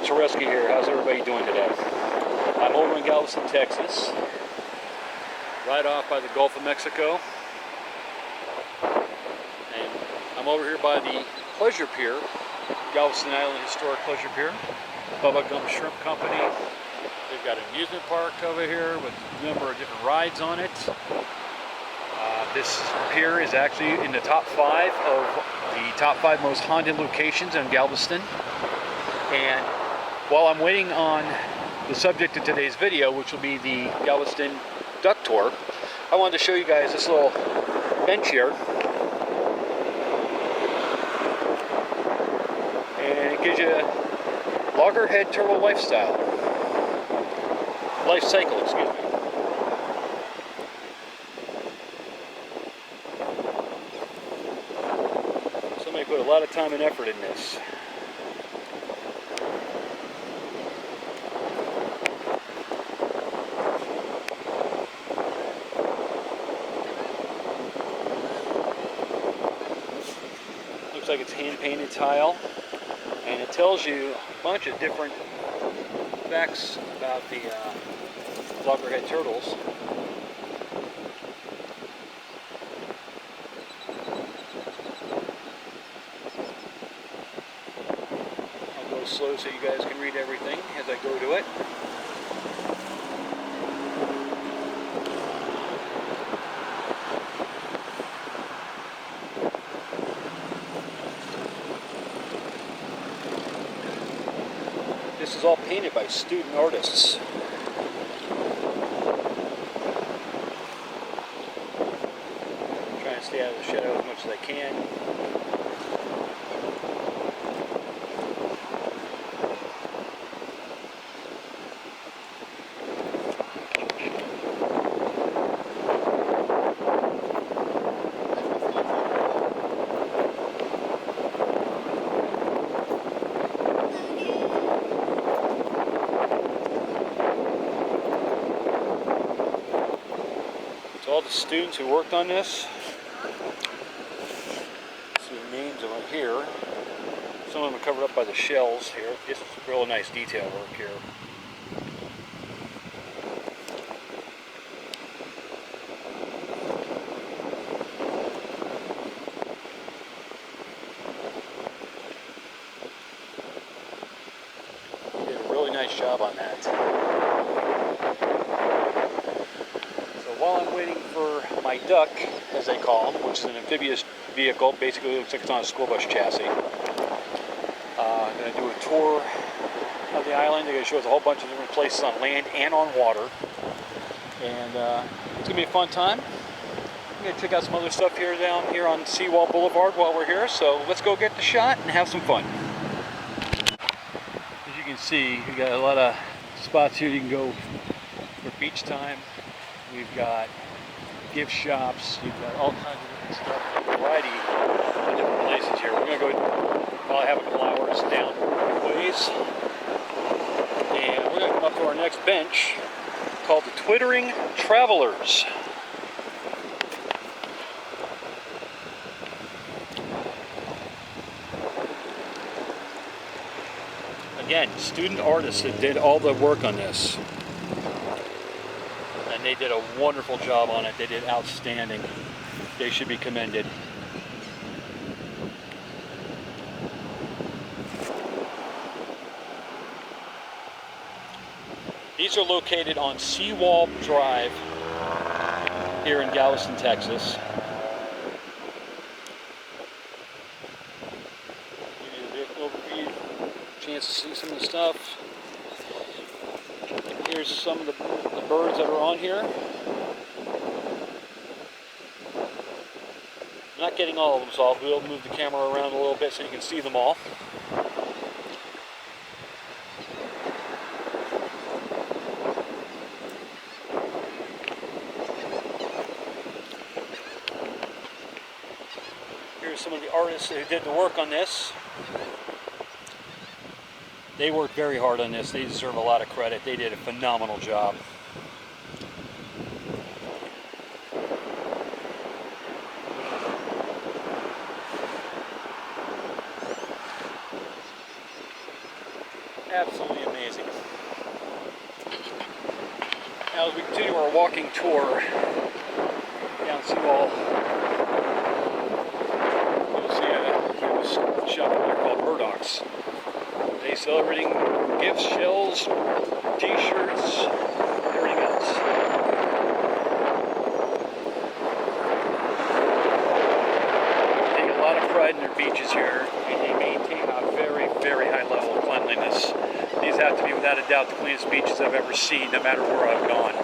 picturesque here. How's everybody doing today? I'm over in Galveston, Texas, right off by the Gulf of Mexico. And I'm over here by the Pleasure Pier, Galveston Island Historic Pleasure Pier. Bubba Gum Shrimp Company. They've got an amusement park over here with a number of different rides on it. This pier is actually in the top 5 of the top 5 most haunted locations in Galveston. And while I'm waiting on the subject of today's video, which will be the Galveston Duck Tour, I wanted to show you guys this little bench here. And it gives you a loggerhead turtle life cycle, excuse me. Somebody put a lot of time and effort in this. Looks like it's hand-painted tile, and it tells you a bunch of different facts about the loggerhead turtles. I'll go slow so you guys can read everything as I go to it. This is all painted by student artists. I'm trying to stay out of the shadow as much as I can. All the students who worked on this. See the names of them here. Some of them are covered up by the shells here. Just real nice detail work here. They did a really nice job on that. While I'm waiting for my duck, as they call them, which is an amphibious vehicle, basically it looks like it's on a school bus chassis. I'm going to do a tour of the island. They're going to show us a whole bunch of different places on land and on water. And it's going to be a fun time. I'm going to check out some other stuff here down here on Seawall Boulevard while we're here. So let's go get the shot and have some fun. As you can see, we got a lot of spots here you can go for beach time. We've got gift shops, you've got all kinds of different stuff, a variety of different places here. We're going to go probably have a couple hours down ways. And we're going to come up to our next bench called the Twittering Travelers. Again, student artists that did all the work on this. They did a wonderful job on it. They did outstanding. They should be commended. These are located on Seawall Drive here in Galveston, Texas. Give you a big overview, chance to see some of the stuff. Here's some of the birds that are on here. I'm not getting all of them, so I'll be able to move the camera around a little bit so you can see them all. Here's some of the artists who did the work on this. They worked very hard on this. They deserve a lot of credit. They did a phenomenal job. Absolutely amazing. Now as we continue our walking tour down Seawall, you'll see a shop there called Murdoch's. They sell everything, gifts, shells, t-shirts, everything else. They take a lot of pride in their beaches here, and they maintain a very, very high level of cleanliness. These have to be, without a doubt, the cleanest beaches I've ever seen, no matter where I've gone.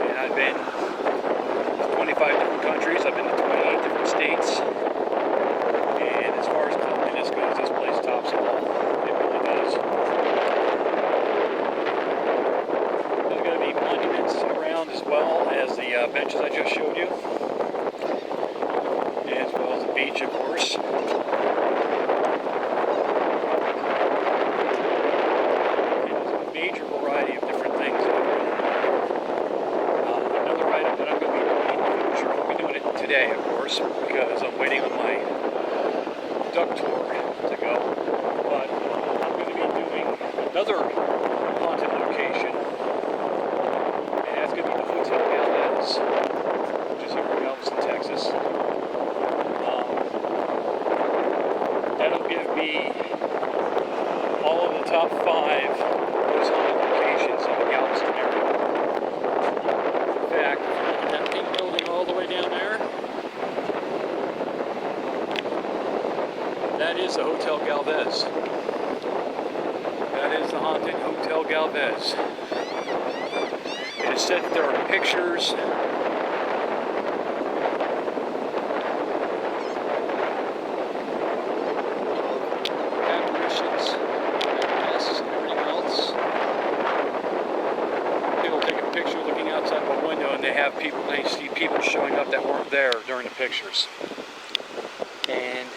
And I've been to 25 different countries, I've been to 28 different states. And as far as cleanliness goes, this place tops it all. It really does. There's going to be monuments around as well as the benches I just showed you. As well as the beach, of course. Major variety of different things. Another item that I'm going to be doing in the future, I won't be doing it today, of course, because I'm waiting on my duck tour to go, but I'm going to be doing another haunted location, and that's going to be the Hotel Galvez, which is here in Galveston, Texas. That'll give me all of the top 5 most haunted locations in the Galveston area. In fact, if you look at that pink building all the way down there, that is the Hotel Galvez. That is the haunted Hotel Galvez. It is said that there are pictures they see people showing up that weren't there during the pictures. And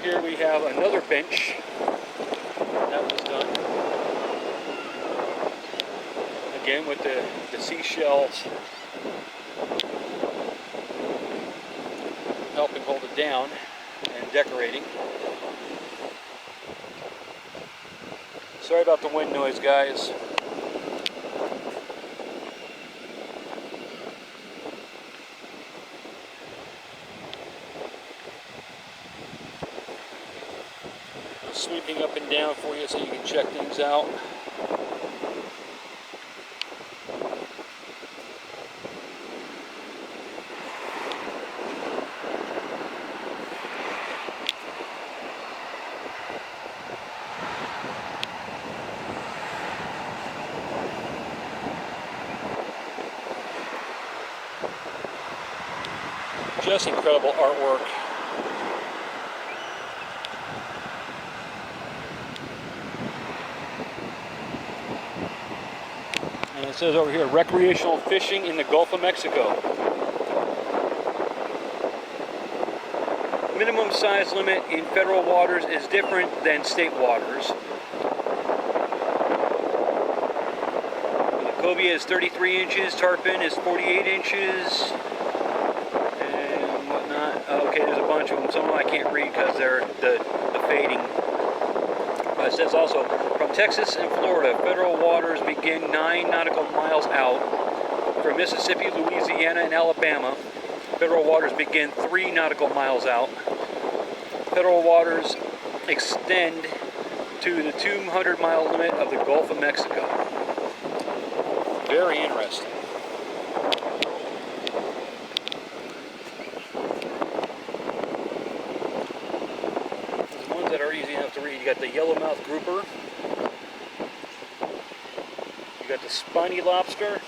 here we have another bench that was done. Again with the seashells helping hold it down and decorating. Sorry about the wind noise, guys. Sweeping up and down for you so you can check things out. Just incredible artwork. And it says over here, recreational fishing in the Gulf of Mexico. Minimum size limit in federal waters is different than state waters. The cobia is 33 inches, tarpon is 48 inches, and whatnot. Okay, there's a bunch of them. Some of them I can't read because they're the fading. It says also, from Texas and Florida, federal waters begin 9 nautical miles out. From Mississippi, Louisiana, and Alabama, federal waters begin 3 nautical miles out. Federal waters extend to the 200-mile limit of the Gulf of Mexico. Very interesting. That are easy enough to read. You got the yellowmouth grouper, you got the spiny lobster,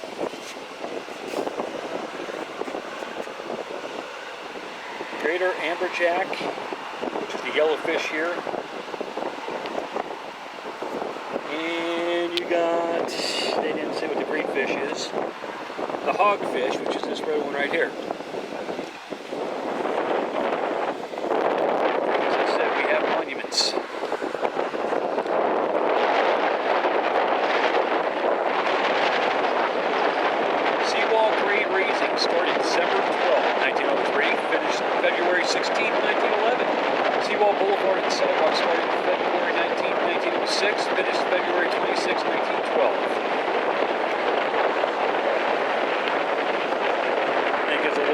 greater amberjack, which is the yellowfish here, and you got, they didn't say what the great fish is, the hogfish, which is this red one right here. Seawall grade raising started December 12, 1903, finished February 16, 1911. Seawall Boulevard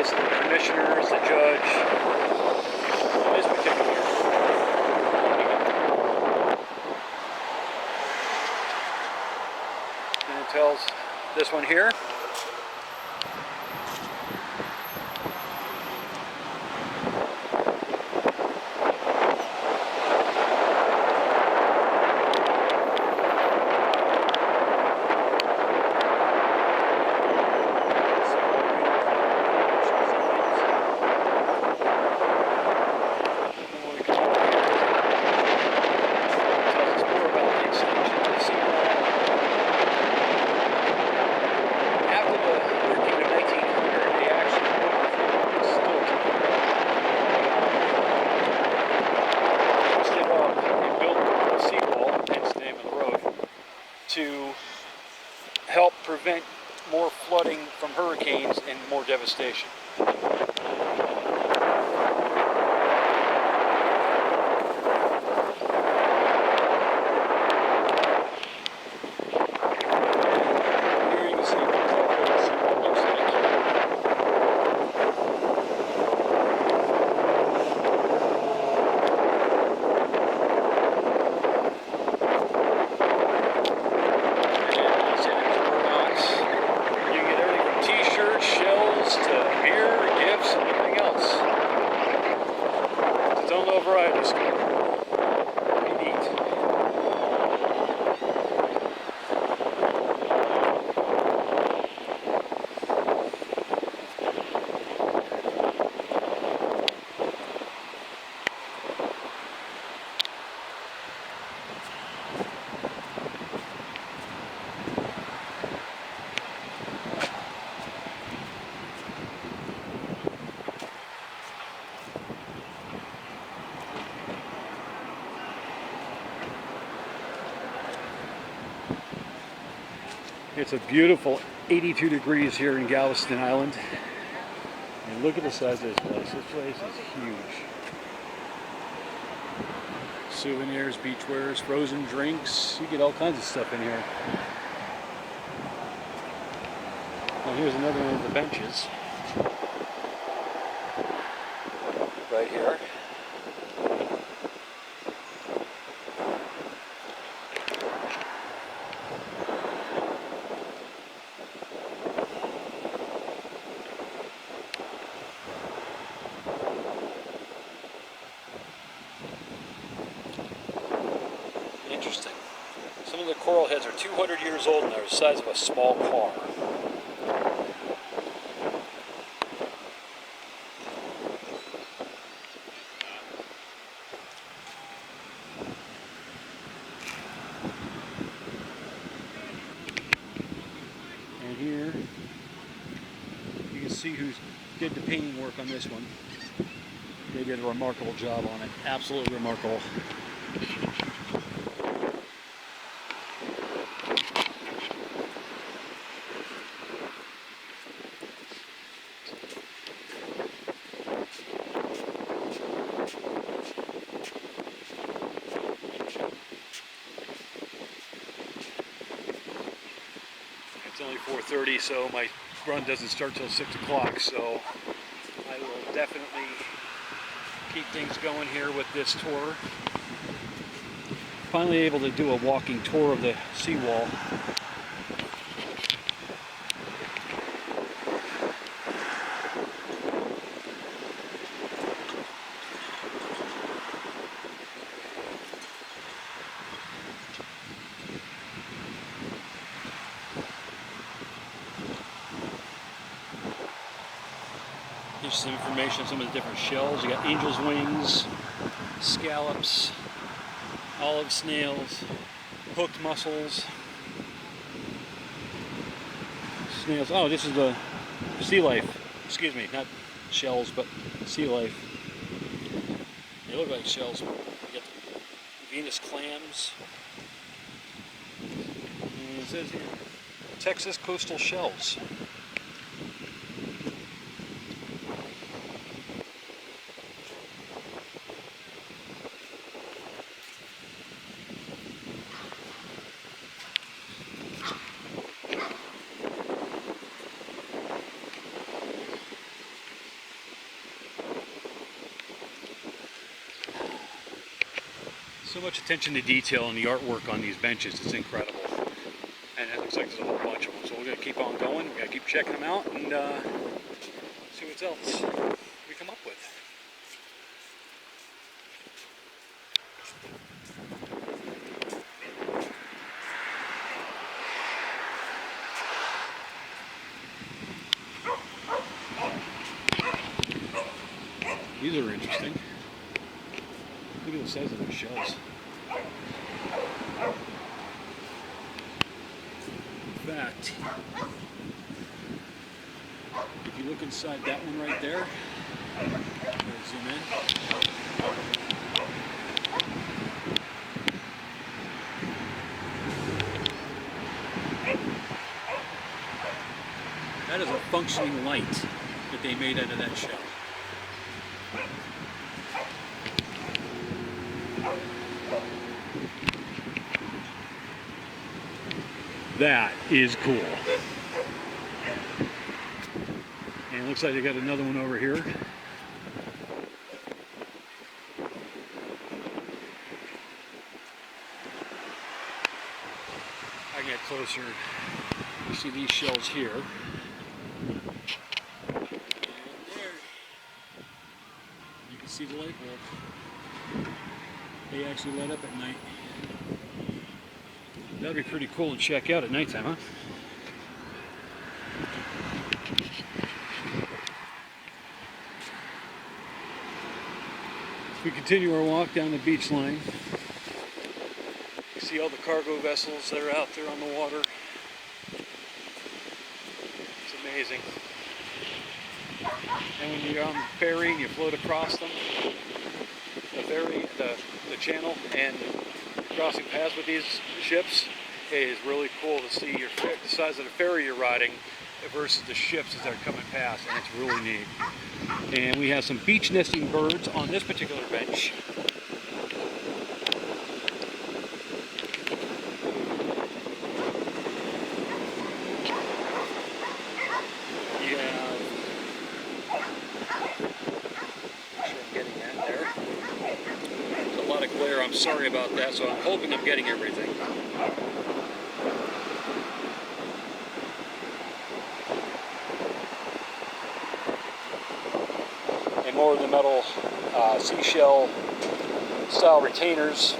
was the commissioners, the judge, in this particular year. And it tells this one here. To help prevent more flooding from hurricanes and more devastation. Here you can see what the seawall looks like. Shells to beer, gifts, and everything else. It's its own little variety store. Pretty neat. It's a beautiful 82 degrees here in Galveston Island. And look at the size of this place. This place is huge. Souvenirs, beachwares, frozen drinks. You get all kinds of stuff in here. Now here's another one of the benches. Right here. Interesting. Some of the coral heads are 200 years old and they're the size of a small car. And here you can see who did the painting work on this one. They did a remarkable job on it. Absolutely remarkable. It's only 4:30, so my run doesn't start till 6 o'clock, so I will definitely keep things going here with this tour. Finally able to do a walking tour of the seawall. Here's some information on some of the different shells. You got angel's wings, scallops, olive snails, hooked mussels, snails. Oh, this is the sea life. Excuse me, not shells, but sea life. They look like shells. You got the Venus clams. And it says here, Texas coastal shells. So much attention to detail in the artwork on these benches. It's incredible. And it looks like there's a whole bunch of them. So we're going to keep on going. We're going to keep checking them out and see what else we come up with. These are interesting. Look at the size of those shells. In fact, if you look inside that one right there, zoom in. That is a functioning light that they made out of that shell. That is cool. And it looks like they got another one over here. I can get closer. You see these shells here. And there. You can see the light bulb. They actually light up at night. That'd be pretty cool to check out at nighttime, huh? We continue our walk down the beach line. You see all the cargo vessels that are out there on the water. It's amazing. And when you're on the ferry and you float across them, the ferry, the channel, and crossing paths with these ships, it is really cool to see the size of the ferry you're riding versus the ships as they're coming past, and it's really neat. And we have some beach nesting birds on this particular bench. You have, make sure I'm getting that there. There's a lot of glare, I'm sorry about that, so I'm hoping I'm getting everything. More of the metal seashell style retainers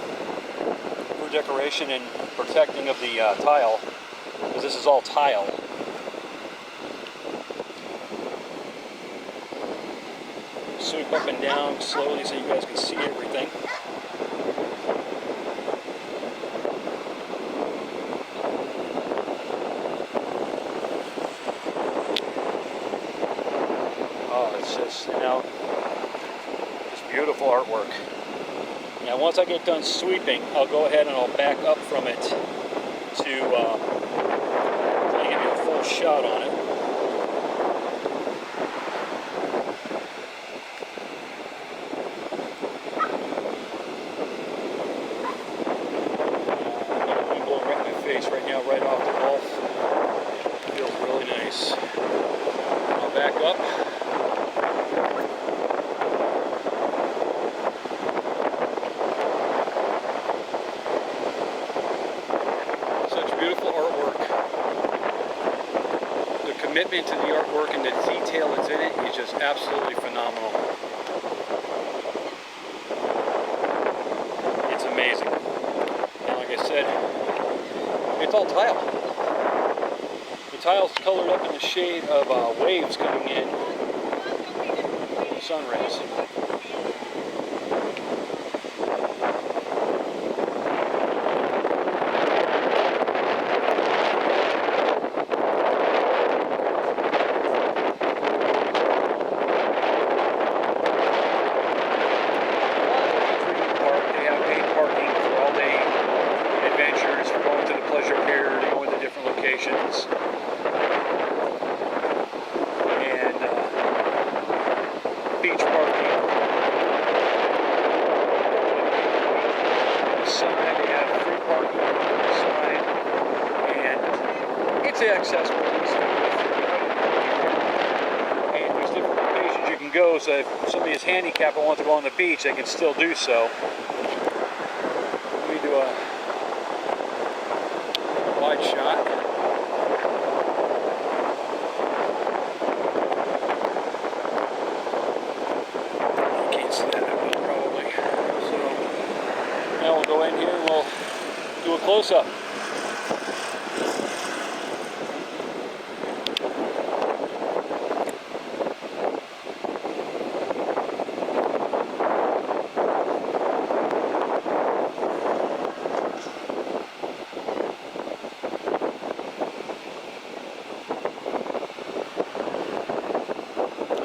for decoration and protecting of the tile, because this is all tile. Sweep up and down slowly so you guys can see everything. Oh, it's just, you know, beautiful artwork. Now once I get done sweeping, I'll go ahead and I'll back up from it to give you a full shot on it. I'm blowing right in my face right now, right off the Gulf. Feels really nice. I'll back up. Commitment to the artwork and the detail that's in it is just absolutely phenomenal. It's amazing. And like I said, it's all tile. The tile's colored up in the shade of waves coming in, sun rays. Accessible. And there's different locations you can go, so if somebody is handicapped and wants to go on the beach, they can still do so. a wide shot. You can't see that well, probably. So now we'll go in here and we'll do a close-up.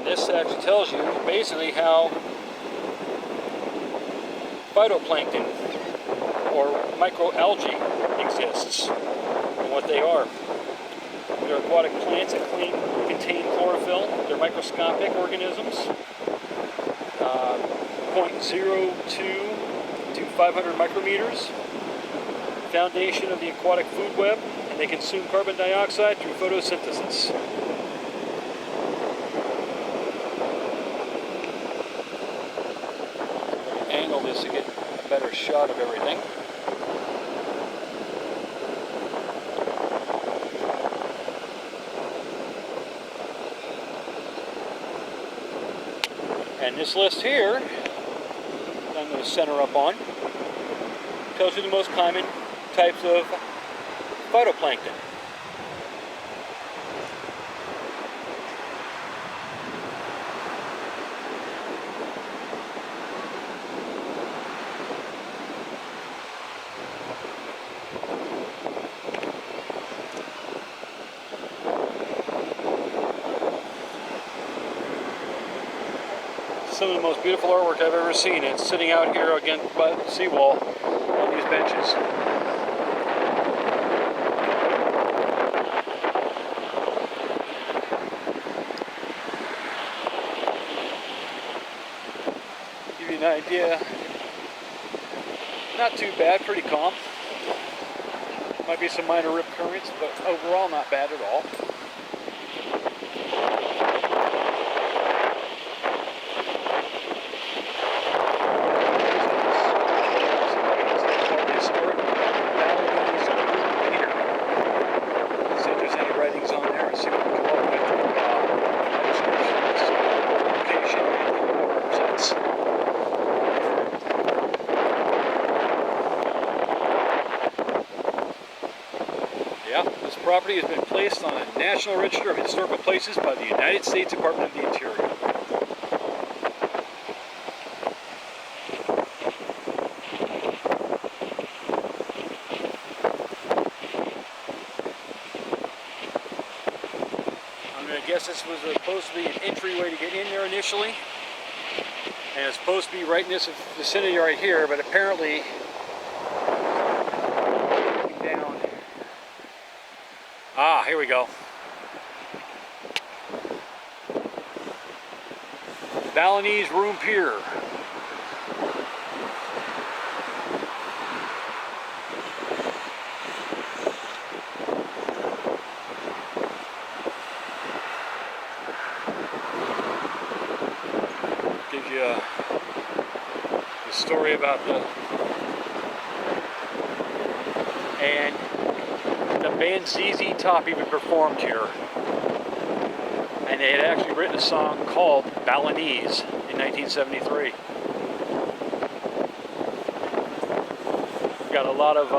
This actually tells you basically how phytoplankton or microalgae exists and what they are. They're aquatic plants that contain chlorophyll. They're microscopic organisms, 0.02 to 500 micrometers. Foundation of the aquatic food web, and they consume carbon dioxide through photosynthesis. Angle this to get a better shot of everything. And this list here, I'm going to center up on, tells you the most common types of phytoplankton. Some of the most beautiful artwork I've ever seen. It's sitting out here against by the seawall on these benches. Give you an idea. Not too bad, pretty calm. Might be some minor rip currents, but overall not bad at all. This property has been placed on a National Register of Historical Places by the United States Department of the Interior. I'm going to guess this was supposed to be an entryway to get in there initially. And it's supposed to be right in this vicinity right here, but apparently here we go. Balinese Room Pier. Gives you a story about the band ZZ Top even performed here, and they had actually written a song called Balinese in 1973. Got a lot of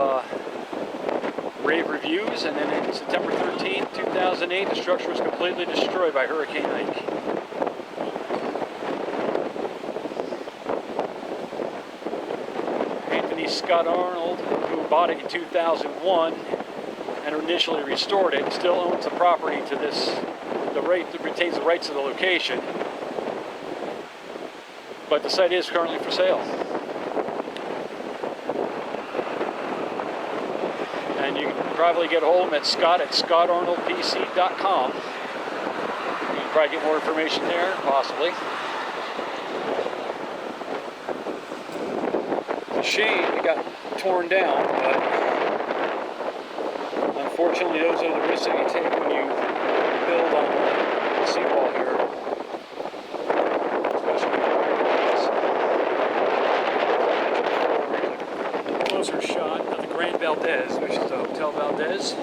rave reviews, and then on September 13th, 2008, the structure was completely destroyed by Hurricane Ike. Anthony Scott Arnold, who bought it in 2001, and initially restored it, still owns the property to this, retains the rights to the location, but the site is currently for sale. And you can probably get a hold of him at scott@scottarnoldpc.com. You can probably get more information there, possibly. It's a shame it got torn down, but unfortunately, those are the risks that you take when you build on the seawall here. Especially with closer shot. Valdez, which is the Hotel Valdez.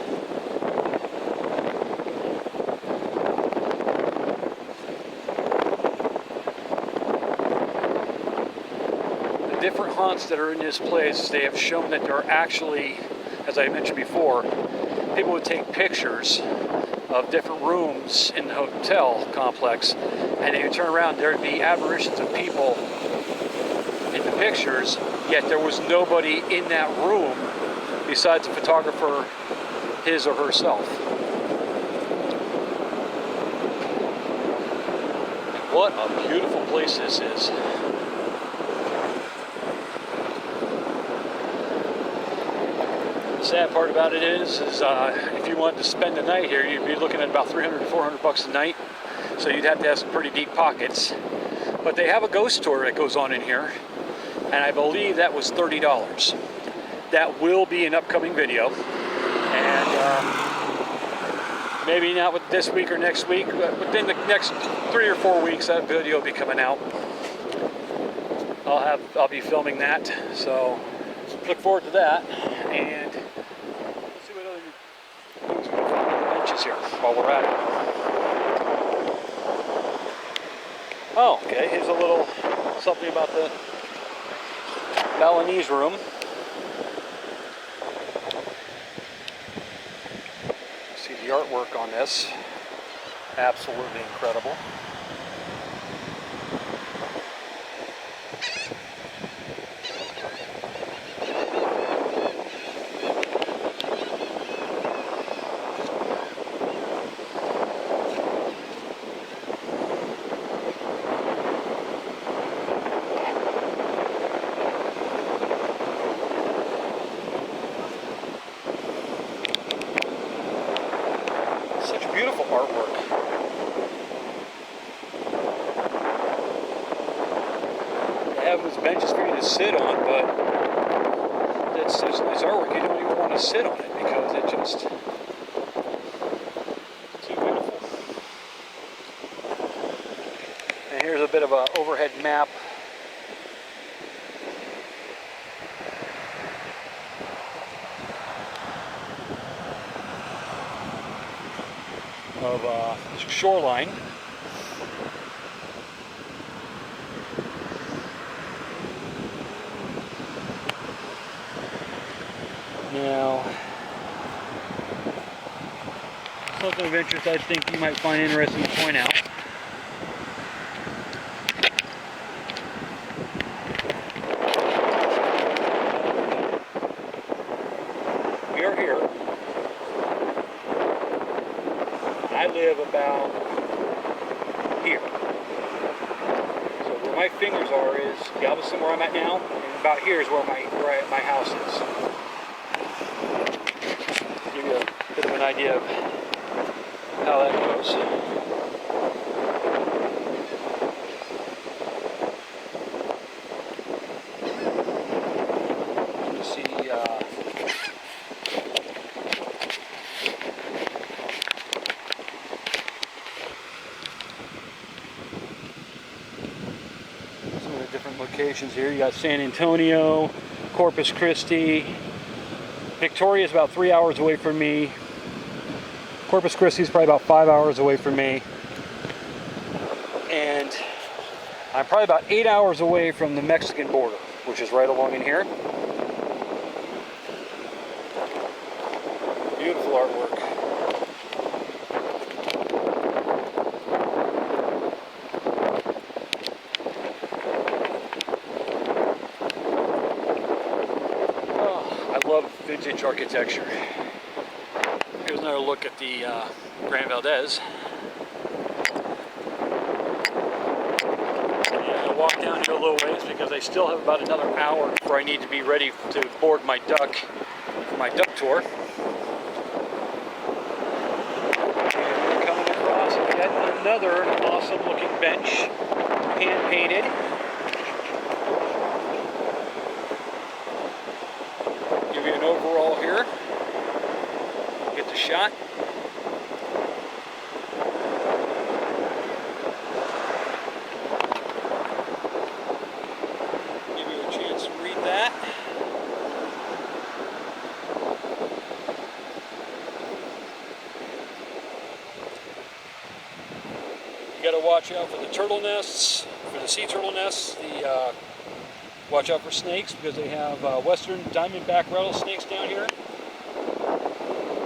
The different haunts that are in this place, they have shown that there are actually, as I mentioned before, people would take pictures of different rooms in the hotel complex, and they would turn around, there'd be apparitions of people in the pictures, yet there was nobody in that room besides the photographer, his or herself. What a beautiful place this is. The sad part about it is if you wanted to spend the night here, you'd be looking at about 300 to 400 bucks a night. So you'd have to have some pretty deep pockets. But they have a ghost tour that goes on in here, and I believe that was $30. That will be an upcoming video, and maybe not with this week or next week, but within the next 3 or 4 weeks, that video will be coming out. I'll be filming that, so look forward to that. And let's see what other things we can find on the benches here while we're at it. Oh, okay, here's a little something about the Balinese Room. See the artwork on this, absolutely incredible. Beautiful artwork. They have those benches for you to sit on, but it's such nice artwork, you don't even want to sit on it because it just too beautiful. And here's a bit of an overhead map of shoreline. Now, something of interest I think you might find interesting to point out. We are here. I live about here. So where my fingers are is Galveston, where I'm at now, and about here is where my house is. Give you a bit of an idea of how that goes. You see different locations here. You got San Antonio, Corpus Christi. Victoria is about 3 hours away from me. Corpus Christi is probably about 5 hours away from me. And I'm probably about 8 hours away from the Mexican border, which is right along in here. Beautiful artwork. Love vintage architecture. Here's another look at the Grand Valdez. And I'll walk down here a little ways because I still have about another hour before I need to be ready to board my duck for my duck tour. And we're coming across yet another awesome looking bench, hand painted. An overall here. Get the shot. Give you a chance to read that. watch out for the turtle nests, for the sea turtle nests. Watch out for snakes because they have western diamondback rattlesnakes down here.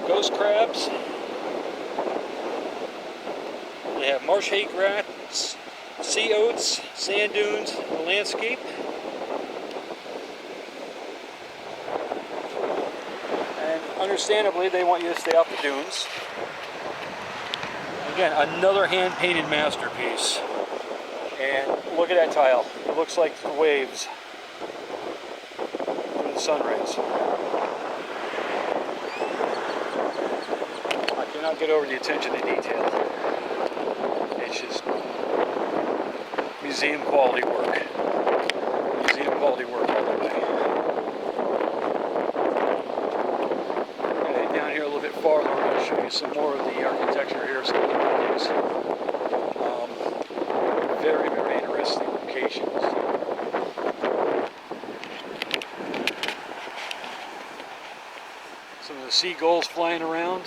Ghost crabs. They have marsh hay grass, sea oats, sand dunes, and the landscape. And understandably, they want you to stay off the dunes. Again, another hand-painted masterpiece. And look at that tile. It looks like the waves through the sun rays. I cannot get over the attention to detail. It's just museum quality work. Museum quality work all the way. Okay, down here a little bit farther, I'm going to show you some more of the architecture here, some of the buildings. Very, very interesting locations. Some of the seagulls flying around.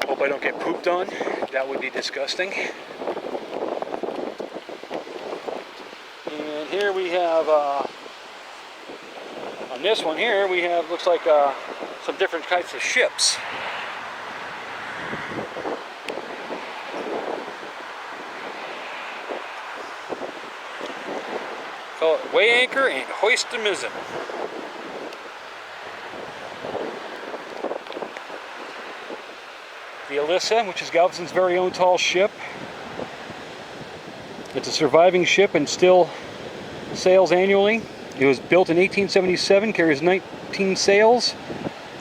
Hope I don't get pooped on. That would be disgusting. And here we have, on this one here, we have, looks like some different types of ships. Call it weigh anchor and hoist the mizzen. The Alyssa, which is Galveston's very own tall ship. It's a surviving ship and still sails annually. It was built in 1877, carries 19 sails,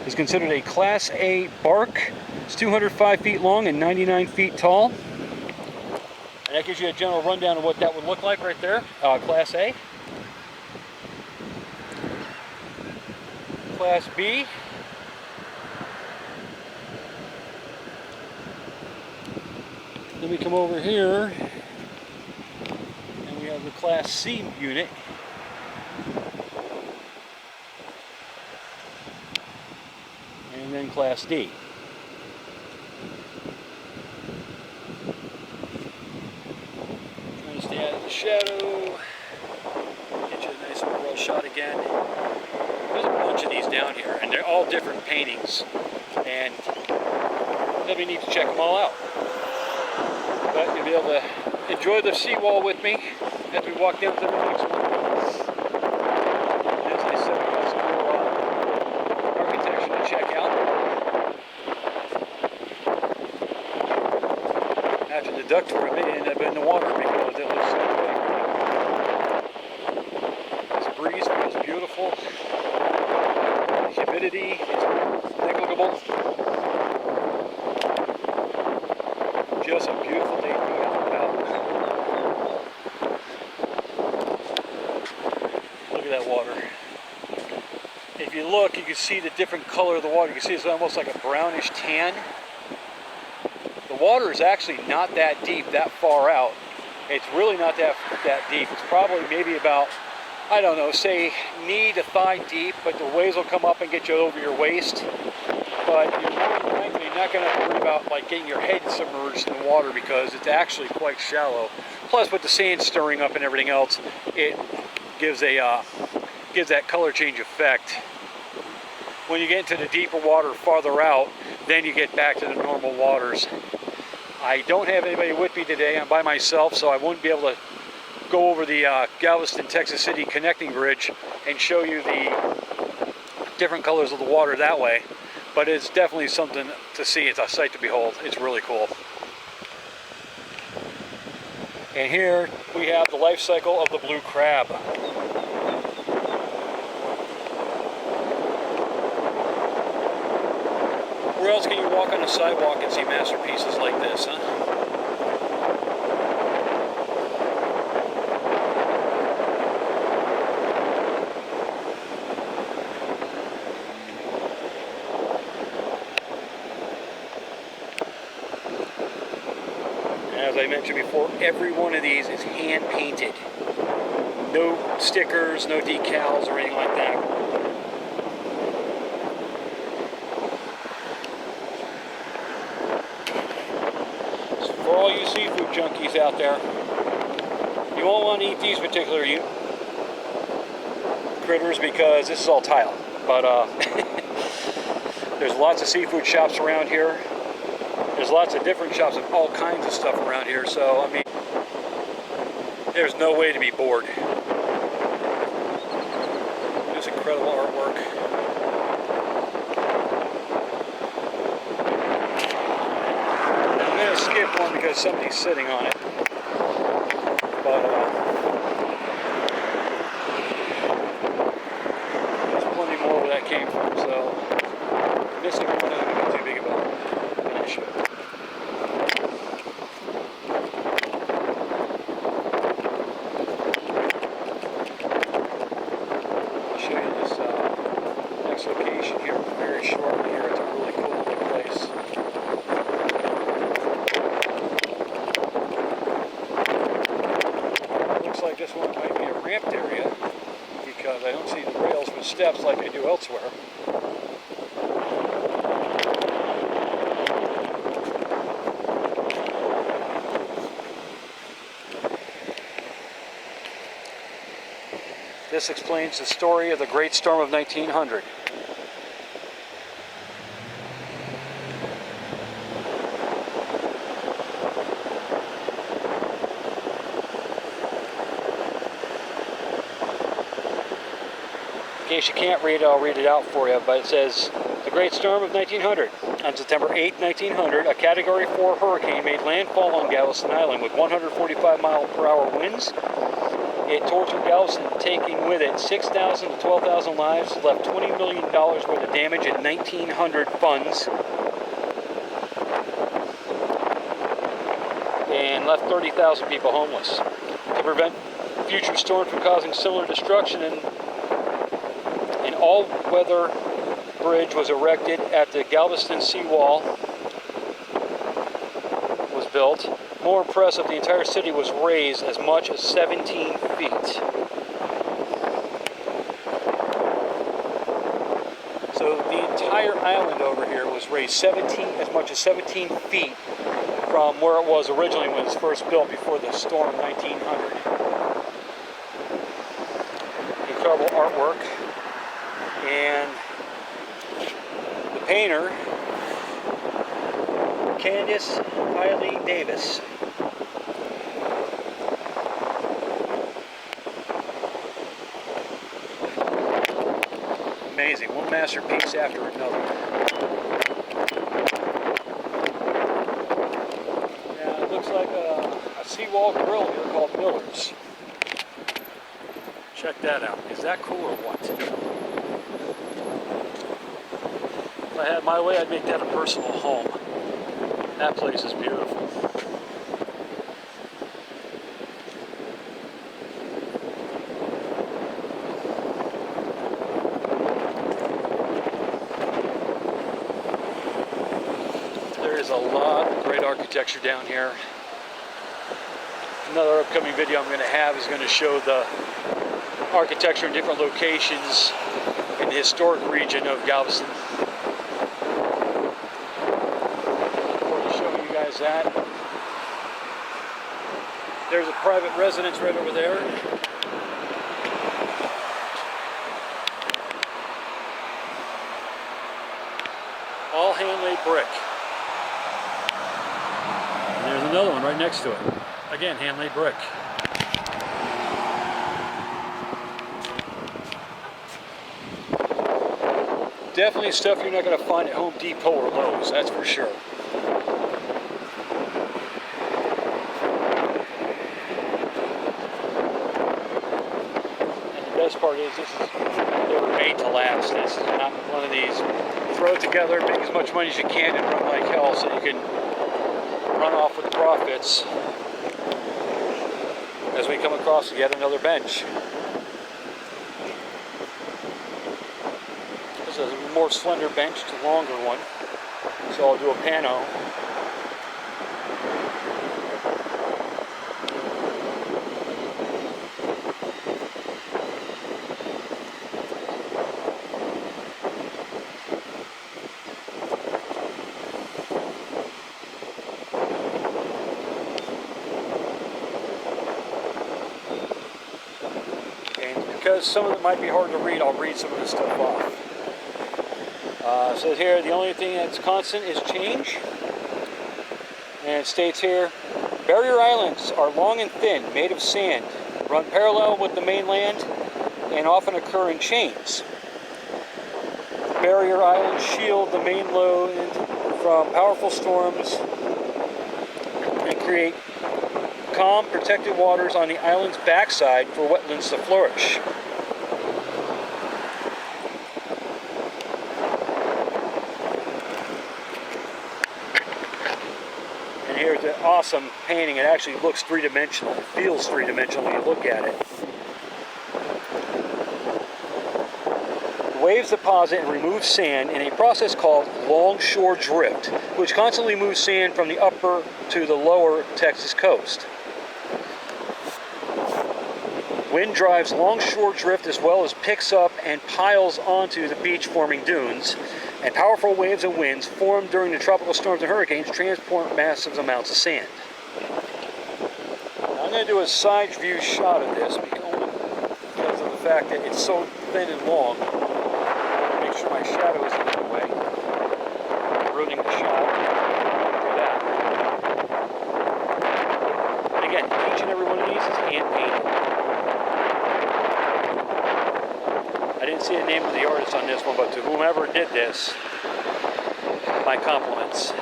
is considered a Class A bark. It's 205 feet long and 99 feet tall. And that gives you a general rundown of what that would look like right there. Class A. Class B. Then we come over here and we have the Class C unit. And then Class D. Trying to stay out of the shadow. Get you a nice overall shot again. There's a bunch of these down here, and they're all different paintings. And it'll be neat to check them all out. But you'll be able to enjoy the seawall with me as we walk down to the next one. As I said, we've got some more architecture to check out. After the duck tour, I may end up in the water because it looks so good. This breeze feels beautiful. The humidity is negligible. Just a beautiful day to be out and about. Look at that water. If you look, you can see the different color of the water. You can see it's almost like a brownish tan. The water is actually not that deep, that far out. It's really not that deep. It's probably maybe about, I don't know, say knee to thigh deep, but the waves will come up and get you over your waist. But you're more than likely not going to have to worry about like getting your head submerged in the water because it's actually quite shallow. Plus, with the sand stirring up and everything else, it gives that color change effect. When you get into the deeper water farther out, then you get back to the normal waters. I don't have anybody with me today. I'm by myself, so I won't be able to go over the Galveston, Texas City connecting bridge and show you the different colors of the water that way. But it's definitely something to see. It's a sight to behold. It's really cool. And here we have the life cycle of the blue crab. Where else can you walk on a sidewalk and see masterpieces like this, huh? As I mentioned before, every one of these is hand painted. No stickers, no decals or anything like that. bugs out there. You won't want to eat these particular critters because this is all tile. But there's lots of seafood shops around here. There's lots of different shops of all kinds of stuff around here. So, I mean, there's no way to be bored. Just incredible artwork. I'm going to skip one because somebody's sitting on it. But there's plenty more where that came from. So missing one isn't going to be too big of an issue. I'll show you this next location here very shortly. Here, it's a really cool looking place. Like this one might be a ramped area because I don't see the rails with steps like I do elsewhere. This explains the story of the Great Storm of 1900. In case you can't read it, I'll read it out for you, but it says, the Great Storm of 1900. On September 8, 1900, a Category 4 hurricane made landfall on Galveston Island with 145-mile-per-hour winds. It tortured Galveston, taking with it 6,000 to 12,000 lives, left $20 million worth of damage in 1,900 funds, and left 30,000 people homeless. To prevent future storms from causing similar destruction, an all-weather bridge was erected at the Galveston Sea Wall was built. More impressive, the entire city was raised as much as 17 feet. So the entire island over here was raised as much as 17 feet from where it was originally when it was first built before the storm of 1900. Incredible artwork. And the painter, Candace Piley Davis. Amazing, one masterpiece after another. Now it looks like a seawall grill here called Miller's. Check that out. Is that cool or what? If I had my way, I'd make that a personal home. That place is beautiful. There is a lot of great architecture down here. Another upcoming video I'm going to have is going to show the architecture in different locations in the historic region of Galveston. That. There's a private residence right over there. All hand-laid brick. And there's another one right next to it. Again, hand-laid brick. Definitely stuff you're not going to find at Home Depot or Lowe's, that's for sure. The best part is they were made to last. This is not one of these throw it together, make as much money as you can, and run like hell so you can run off with the profits as we come across yet another bench. This is a more slender bench to longer one, so I'll do a pano. because some of it might be hard to read, I'll read some of this stuff off. It says here, the only thing that's constant is change. And it states here, barrier islands are long and thin, made of sand, run parallel with the mainland, and often occur in chains. Barrier islands shield the mainland from powerful storms and create calm, protected waters on the island's backside for wetlands to flourish. And here's an awesome painting. It actually looks three-dimensional. It feels three-dimensional when you look at it. Waves deposit and remove sand in a process called longshore drift, which constantly moves sand from the upper to the lower Texas coast. Wind drives longshore drift as well as picks up and piles onto the beach, forming dunes, and powerful waves and winds formed during the tropical storms and hurricanes transport massive amounts of sand. Now I'm going to do a side view shot of this because of the fact that it's so thin and long. Make sure my shadow isn't in the way, ruining the shot. Do that. And again, each and every one of these is hand painted. I didn't see the name of the artist on this one, but to whomever did this, my compliments.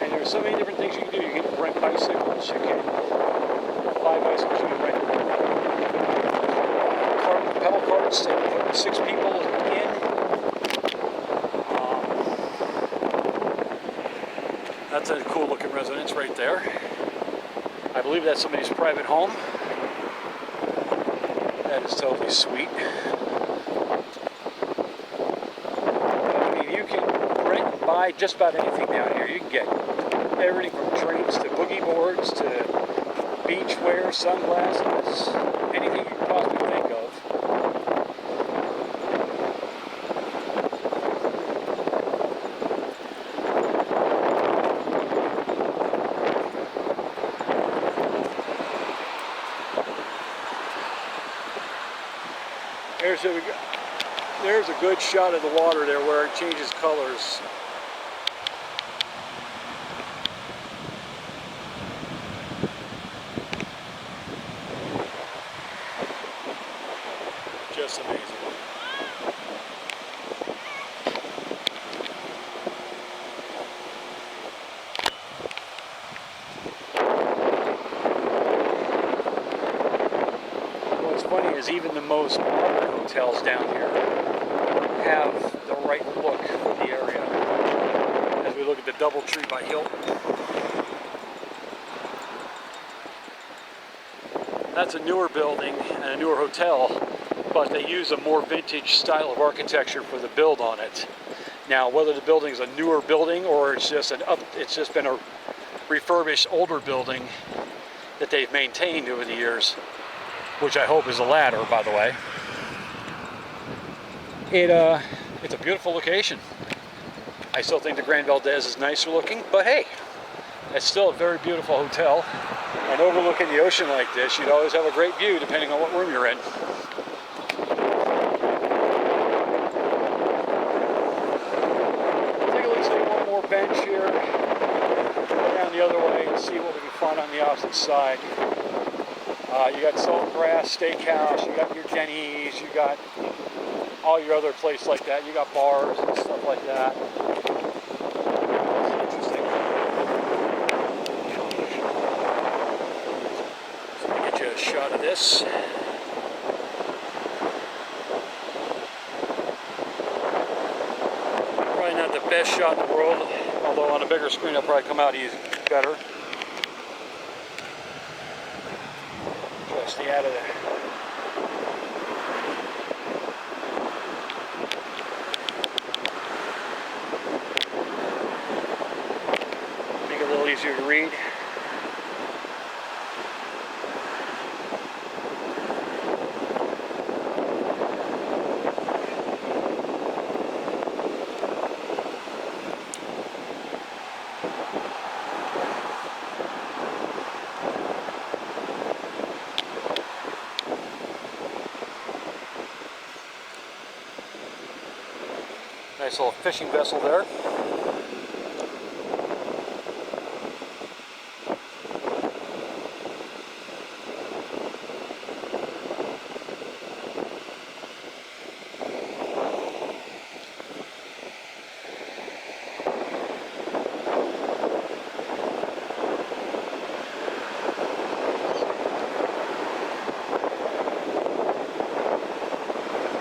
And there's so many different things you can do. You can rent bicycles, you can buy bicycles, you can rent pedal carts that put 6 people in. That's a cool looking residence right there. I believe that's somebody's private home. That is totally sweet. I mean, you can rent and buy just about anything down here. You can get everything from drinks to boogie boards to beach wear, sunglasses, anything you can possibly think of. There's a good shot of the water there where it changes colors. Just amazing. What's funny is even the most modern hotels down here have the right look for the area. As we look at the DoubleTree by Hilton. That's a newer building and a newer hotel, but they use a more vintage style of architecture for the build on it. Now, whether the building is a newer building or it's just been a refurbished older building that they've maintained over the years, which I hope is the latter, by the way. It's a beautiful location. I still think the Grand Valdez is nicer looking, but hey, it's still a very beautiful hotel. And overlooking the ocean like this, you'd always have a great view depending on what room you're in. Take a look, see one more bench here. Go down the other way and see what we can find on the opposite side. You got Salt Grass Steakhouse, you got your Denny's, you got all your other places like that. You got bars and stuff like that. It's interesting. So let me get you a shot of this. Probably not the best shot in the world, although on a bigger screen it'll probably come out better. Stay out of there. Make it a little easier to read. Nice little fishing vessel there.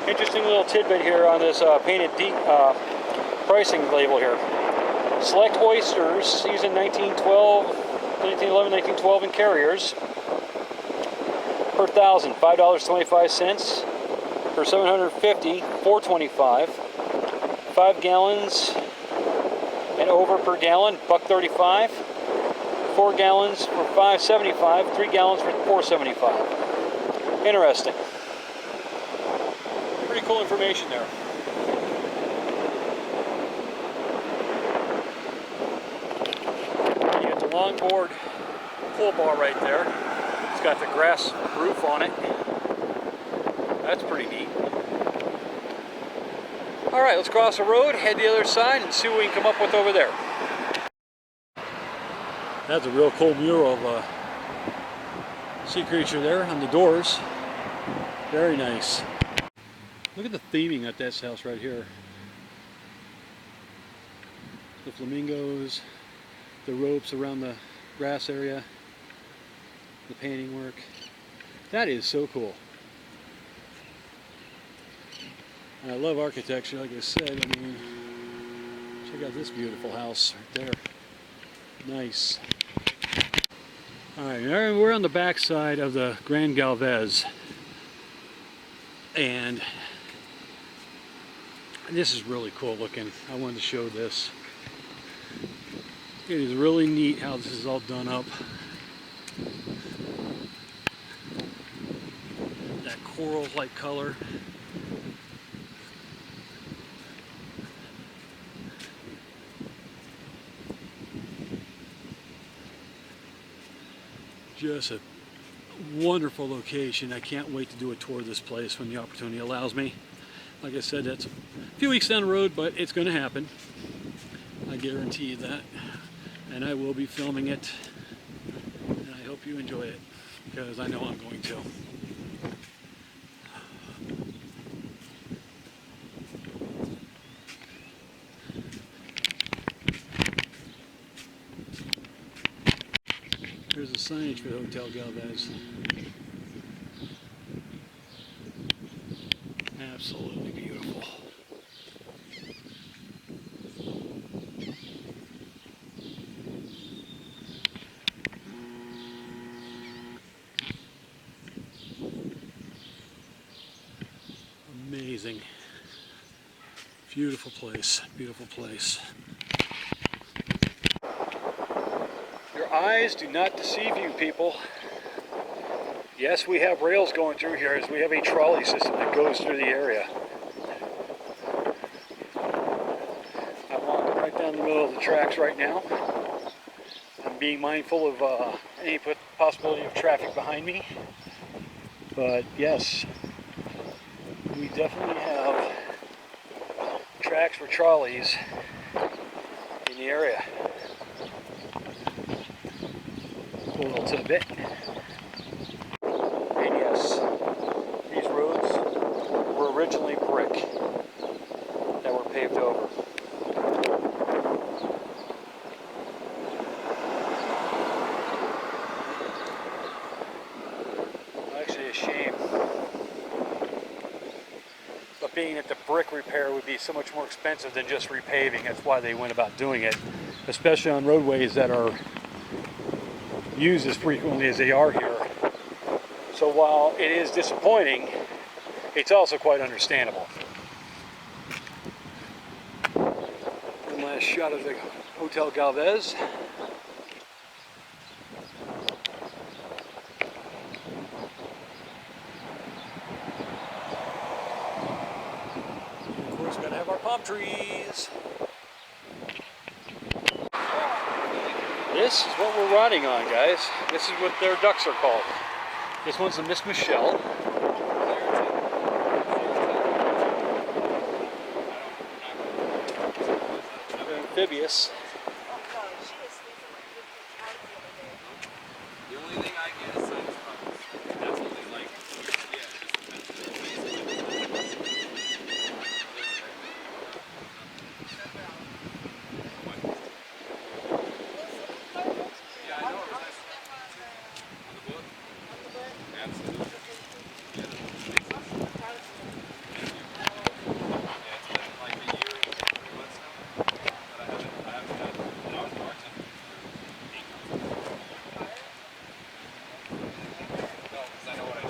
Interesting little tidbit here on this painted pricing label here. Select oysters, season 1911, 1912 in carriers. Per thousand, $5.25. Per 750, $4.25. 5 gallons and over per gallon, $1.35. 4 gallons for $5.75. 3 gallons for $4.75. Interesting. Pretty cool information there. You got the longboard pull bar right there. It's got the grass roof on it. That's pretty neat. Alright, let's cross the road, head the other side, and see what we can come up with over there. That's a real cool mural of a sea creature there on the doors. Very nice. Look at the theming at this house right here. The flamingos, the ropes around the grass area, the painting work. That is so cool. And I love architecture, like I said. I mean, check out this beautiful house right there. Nice. Alright, we're on the back side of the Grand Galvez. And this is really cool looking. I wanted to show this. It is really neat how this is all done up. That coral-like color. Just a wonderful location. I can't wait to do a tour of this place when the opportunity allows me. Like I said, that's a few weeks down the road, but it's going to happen. I guarantee you that. And I will be filming it. And I hope you enjoy it, because I know I'm going to. There's the signage for the Hotel Galvez. Absolutely beautiful. Amazing. Beautiful place. Beautiful place. Your eyes do not deceive you, people. Yes, we have rails going through here, as we have a trolley system that goes through the area. I'm walking right down the middle of the tracks right now. I'm being mindful of any possibility of traffic behind me. But yes, we definitely have tracks for trolleys in the area. Cool little tidbit. And yes, these roads were originally brick that were paved over. Actually a shame. But being that the brick repair would be so much more expensive than just repaving, that's why they went about doing it, especially on roadways that are used as frequently as they are here. So while it is disappointing, it's also quite understandable. One last shot of the Hotel Galvez. And of course, we're gonna have our palm trees. This is what we're riding on, guys. This is what their ducks are called. This one's the Miss Michelle. amphibious. The only thing I get is science problems. That's what they like. Yeah, I know. On the boat? Absolutely. Yeah, that makes sense. Yeah, it's been like a year and 3 months now. But I haven't had, when I was bartending for 8 months. No, because I know what I do.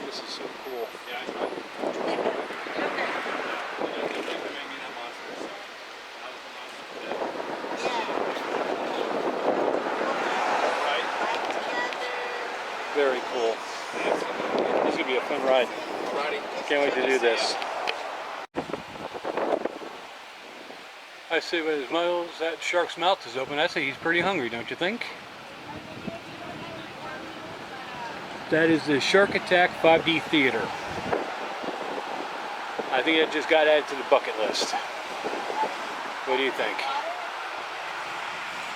This is so cool. Yeah, I tried. They made me that monster, so that was the monster for that. Right? Very cool. Absolutely. This is gonna be a fun ride. Alrighty. Can't wait to do this. I see when his mouth, that shark's mouth is open. I say he's pretty hungry, don't you think? That is the Shark Attack 5D Theater. I think it just got added to the bucket list. What do you think?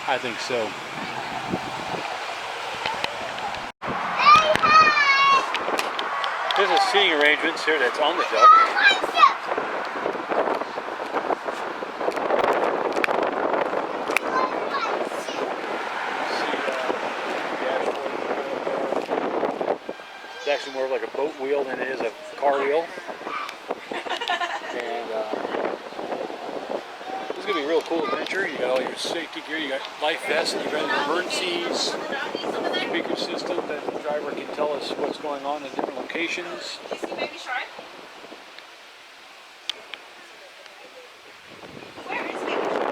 I think so. There's a seating arrangements here that's on the duck. It's actually more like a boat wheel than it is a car wheel. And this is going to be a real cool adventure. You got all your safety gear, you got life vests, you got your emergencies, speaker system that the driver can tell us what's going on in different locations. You see baby shark? Where is baby shark?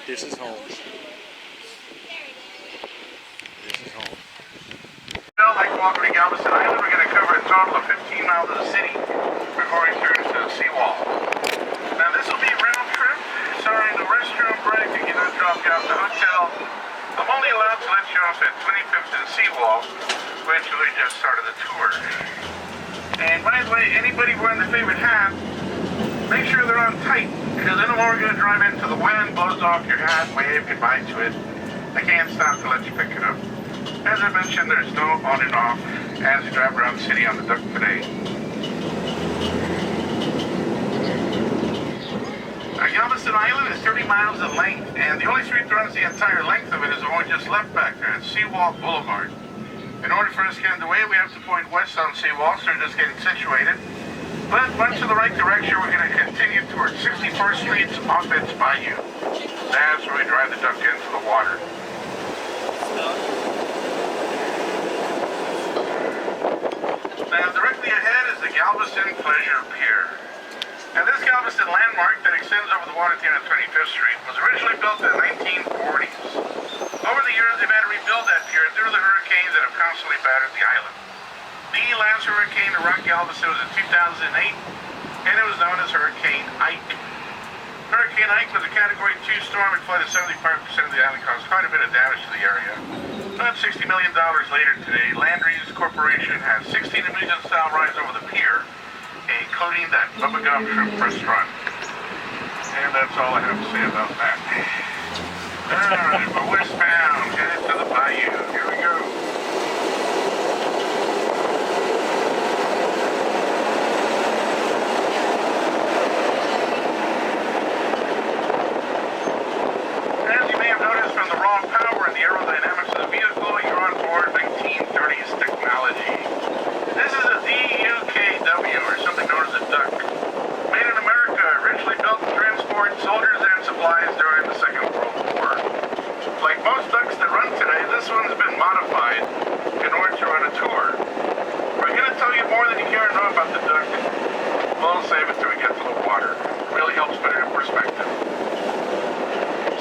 This is home. This is home. Like welcome to Galveston Island. We're going to cover a total of 15 miles of the city before we turn to the seawall. Now this will be a round trip. Sorry, the restroom break. You cannot drop you off the hotel. I'm only allowed to let you off at 25th and Seawall, which we just started the tour. And by the way, anybody wearing the favorite hat, make sure they're on tight, because then when we're going to drive into the wind, blows off your hat, wave goodbye to it. I can't stop to let you pick it up. As I mentioned, there's no on and off as you drive around the city on the duck today. Galveston Island is 30 miles in length, and the only street that runs the entire length of it is the one we just left back there at Seawall Boulevard. In order for us to get underway, we have to point west on Seawall, so we're just getting situated. But once in the right direction, we're going to continue towards 61st Street's Offense Bayou. That's where we drive the duck into the water. Now, directly ahead is the Galveston Pleasure Pier. Now, this Galveston landmark that extends over the water at the end of 25th Street was originally built in the 1940s. Over the years, they've had to rebuild that pier due to the hurricanes that have constantly battered the island. The last hurricane to rock Galveston was in 2008, and it was known as Hurricane Ike. Hurricane Ike was a Category 2 storm and flooded 75% of the island, caused quite a bit of damage to the area. About $60 million later today, Landry's Corporation has 16 amusement-style rides over the pier, including that bubblegum shrimp restaurant. And that's all I have to say about that. Alright, we're westbound, headed to the bayou. Here we go. As you may have noticed from the raw power and the aerodynamics of the vehicle, you're on board 1930s technology. This is a DUKW, or something known as a duck. Made in America, originally built to transport soldiers and supplies during the Second World War. Like most ducks that run today, this one's been modified in order to run a tour. We're going to tell you more than you care to know about the duck. We'll save it till we get to the water. It really helps put it in perspective.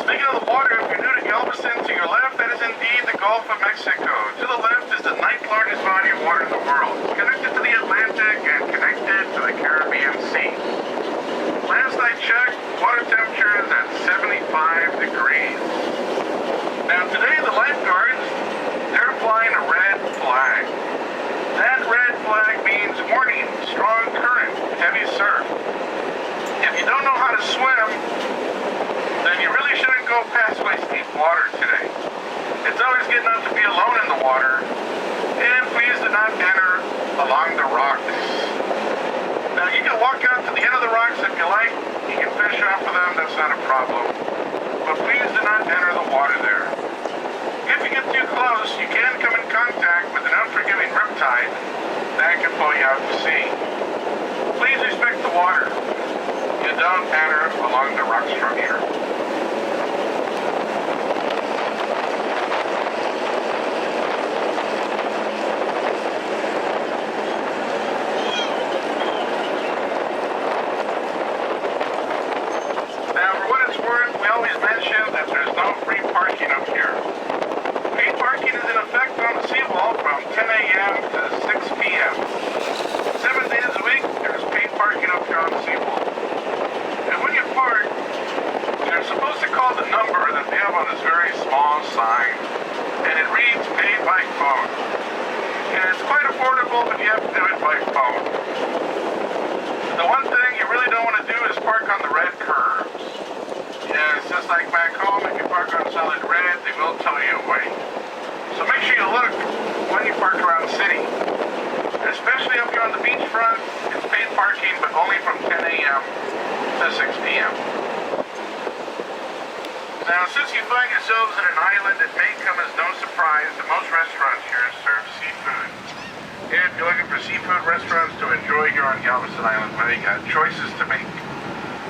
Speaking of the water, if you're new to Galveston, to your left, that is indeed the Gulf of Mexico. To the left is the 9th largest body of water in the world. It's connected to the Atlantic and connected to the Caribbean Sea. Last I checked, Water temperature is at 75 degrees. Now today the lifeguards, they're flying a red flag. That red flag means warning, strong current, heavy surf. If you don't know how to swim, then you really shouldn't go past waist deep water today. It's always good not to be alone in the water, and please do not enter along the rocks. Now you can walk out to the end of the rocks if you like, you can fish off of them, that's not a problem. But please do not enter the water there. If you get too close, you can come in contact with an unforgiving riptide that can pull you out to sea. Please respect the water. You don't enter along the rock structure. Now, for what it's worth, we always mention that there's no free parking up here. Paid parking is in effect on the seawall from 10 a.m. to 6 p.m. 7 days a week, there's paid parking up here on the seawall. And when you park, you're supposed to call the number that they have on this very small sign. And it reads paid by phone. And it's quite affordable, but you have to do it by phone. The one thing you really don't want to do is park on the red curbs. Yeah, it's just like back home, if you park on solid red, they will tow you away. So make sure you look when you park around the city. Especially up here on the beachfront, it's paid parking, but only from 10 a.m. to 6 p.m. Now, since you find yourselves in an island, it may come as no surprise that most restaurants here serve seafood. If you're looking for seafood restaurants to enjoy here on Galveston Island, well, you got choices to make.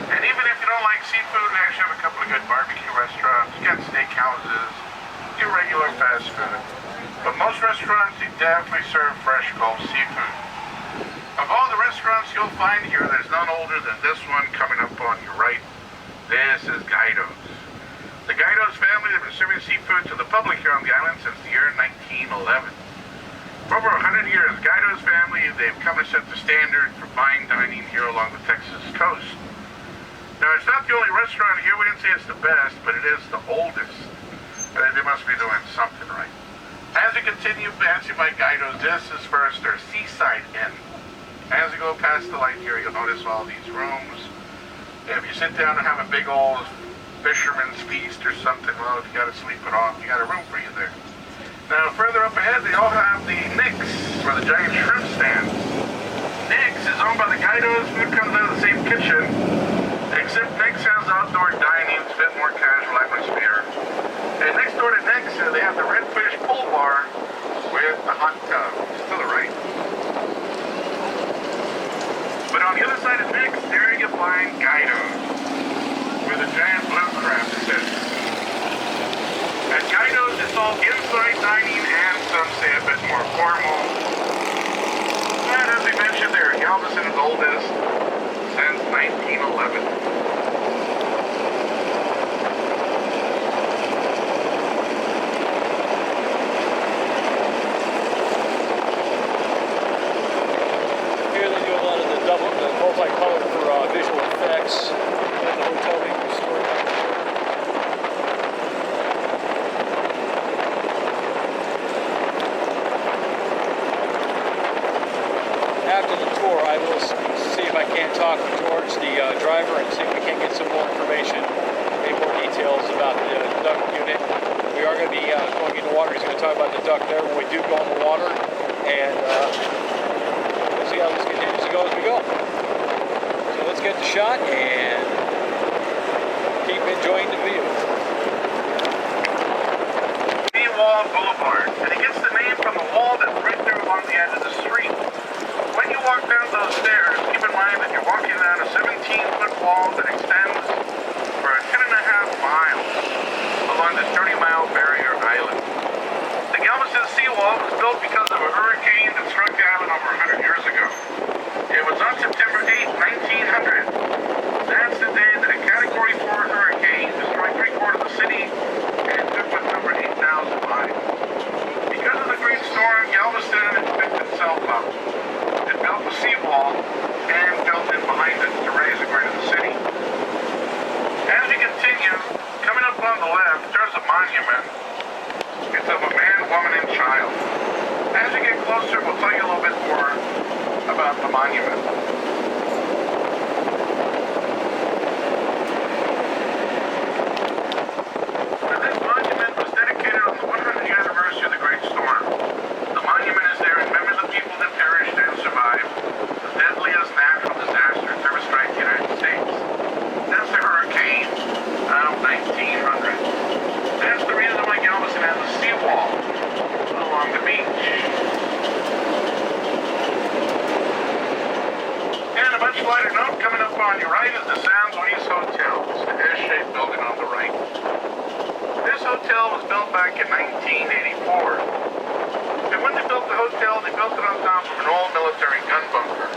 And even if you don't like seafood, we actually have a couple of good barbecue restaurants. You got steak houses, your regular fast food. But most restaurants, they definitely serve fresh Gulf seafood. Of all the restaurants you'll find here, there's none older than this one coming up on your right. This is Guido's. The Guido's family have been serving seafood to the public here on the island since the year 1911. For over 100 years, Guido's family, they've come to set the standard for fine dining here along the Texas coast. Now, it's not the only restaurant here. We didn't say it's the best, but it is the oldest. And they must be doing something right. As we continue passing by Guido's, this is first their Seaside Inn. As you go past the light here, you'll notice all these rooms. If you sit down and have a big old fisherman's feast or something, well, if you got to sleep it off, you got a room for you there. Now, further up ahead, they all have the Nick's, for the giant shrimp stand. Nick's is owned by the Guido's. Food comes out of the same kitchen, except Nick's has outdoor dining. It's a bit more casual atmosphere. And next door to Nick's, they have the Redfish Pool Bar with the hot tub. To the right. But on the other side of Nick's, there you find Guido's, where the giant blue crab sits. At Guido's, it's all inside dining and some say a bit more formal. And as we mentioned there, Galveston is oldest since 1911. Multicolor for visual effects at the hotel being restored. After the tour, I will see if I can talk towards the driver and see if we can get some more information, maybe more details about the duck unit. We are going to be going into water. He's going to talk about the duck there when we do go in the water, and we'll see how this continues to go as we go. Let's get the shot and keep enjoying the view. Seawall Boulevard, and it gets the name from the wall that's right there along the edge of the street. When you walk down those stairs, keep in mind that you're walking down a 17-foot wall that extends for 10.5 miles along the 30-mile barrier island. The Galveston Sea Wall was built because of a hurricane that struck the island over 100 years ago. It was on September 8, 1900. That's the on the left, there's a monument. It's of a man, woman, and child. As you get closer, we'll tell you a little bit more about the monument. Now, this monument was dedicated on the 100th anniversary of the Great Storm. The monument is there in memory of the people that perished and survived the deadliest natural disaster to ever strike the United States. That's the hurricane of 1900. That's the reason why Galveston has a seawall along the beach. And a much lighter note, coming up on your right is the Soundswitch Hotel. It's the S-shaped building on the right. This hotel was built back in 1984. And when they built the hotel, they built it on top of an old military gun bunker.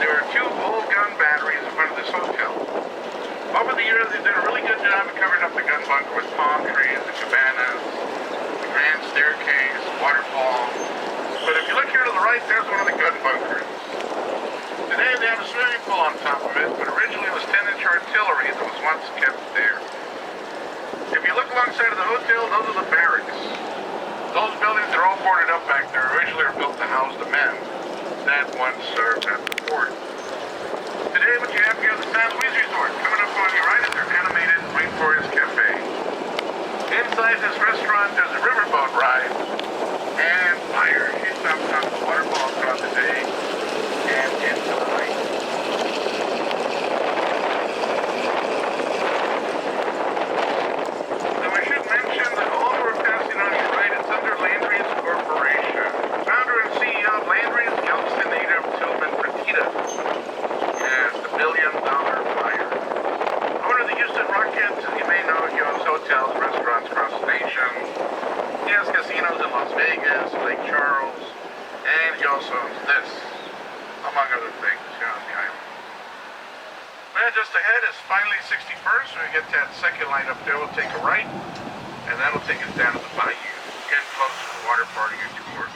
There are 2 old gun batteries in front of this hotel. Over the years, they've done a really good job of covering up the gun bunker with palm trees, the cabanas, the grand staircase, waterfall. But if you look here to the right, there's one of the gun bunkers. Today they have a swimming pool on top of it, but originally it was 10-inch artillery that was once kept there. If you look alongside of the hotel, those are the barracks. Those buildings are all boarded up back there. Originally were built to house the men that once served at the fort. Today what you have here is the Soundswitch Resort. Coming up on your right is their animated Rainforest Cafe. Inside this restaurant there's a riverboat ride and fire. You jump on the waterfall throughout the day and into the night. Now I should mention that all who are passing on your right is under Landry's Corporation. Founder and CEO of Landry's, Galveston native Tillman Fertitta. Yes, the $1 billion buyer. Owner of the Houston Rockets, as you may know, he owns hotels, restaurants across the nation. He has casinos in Las Vegas, Lake Charles, and he also owns this, among other things, here on the island. Well, just ahead is finally 61st. When we get to that second line up there, we'll take a right, and that'll take us down to the bayou, getting close to the water part of your tour.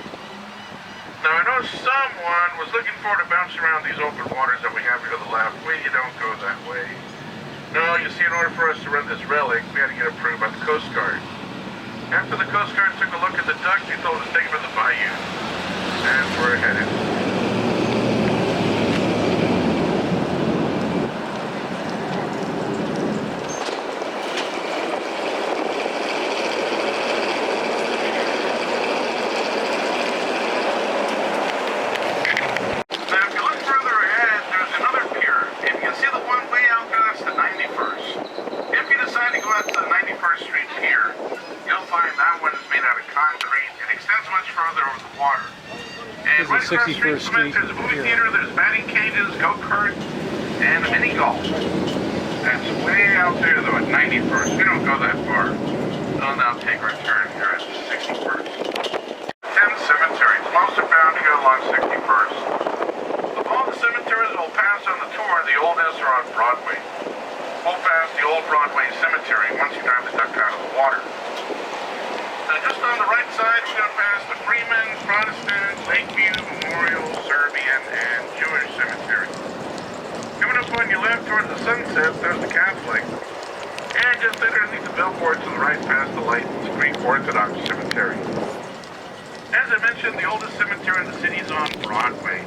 Now, I know someone was looking forward to bouncing around these open waters that we have here to the left. Well, you don't go that way. No, you see, in order for us to run this relic, we had to get approved by the Coast Guard. After the Coast Guard took a look at the duck, they told us to take it to the bayou. That's where we're headed. And right across the street from it, there's a movie theater, there's batting cages, go-kart, and a mini golf. That's way out there though at 91st. We don't go that far. We'll now take our turn here at 61st. 10 cemeteries. Most are found here along 61st. Of all the cemeteries we'll pass on the tour, the oldest are on Broadway. We'll pass the old Broadway Cemetery once you drive the duck out of the water. Now just on the right side, we're going to pass the Freeman, Protestant, Lakeview, Memorial, Serbian, and Jewish Cemetery. Coming up on your left towards the sunset, there's the Catholic. And just underneath the billboard to the right past the licensed Greek Orthodox Cemetery. As I mentioned, the oldest cemetery in the city is on Broadway.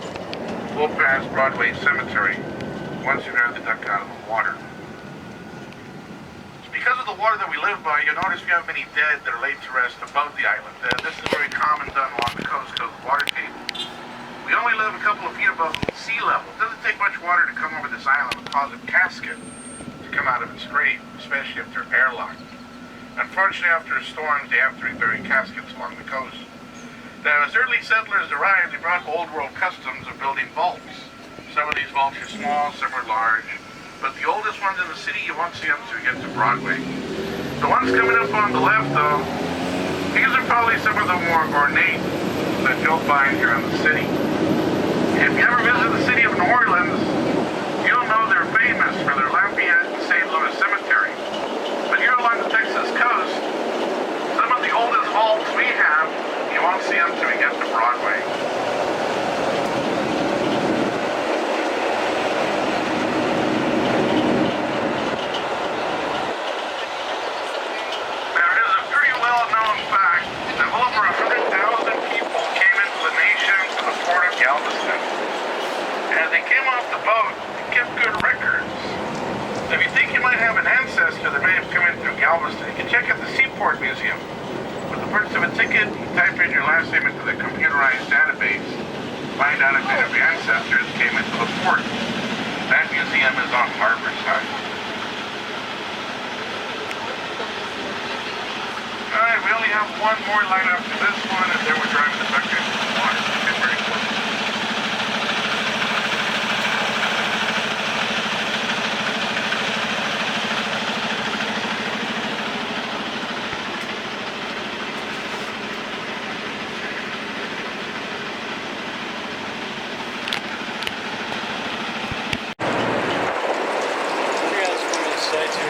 We'll pass Broadway Cemetery once you drive the duck out of the water. Because of the water that we live by, you'll notice we have many dead that are laid to rest above the island. This is very common done along the coast because of the water table. We only live a couple of feet above sea level. It doesn't take much water to come over this island and cause a casket to come out of its grave, especially if they're airlocked. Unfortunately, after storms, they have to be buried caskets along the coast. Now, as early settlers arrived, they brought old world customs of building vaults. Some of these vaults are small, some are large. But the oldest ones in the city, you won't see them until you get to Broadway. The ones coming up on the left, though, these are probably some of the more ornate that you'll find here in the city. If you ever visit the city of New Orleans, you'll know they're famous for their Lafayette and St. Louis Cemetery. But here along the Texas coast, some of the oldest vaults we have, you won't see them until we get to Broadway. Galveston, you can check out the Seaport Museum. With the purchase of a ticket, you type in your last name into the computerized database, find out if any of your ancestors came into the port. That museum is on Harborside. Alright, we only have one more light after this one, and then we're driving the duck into the water. It's very close.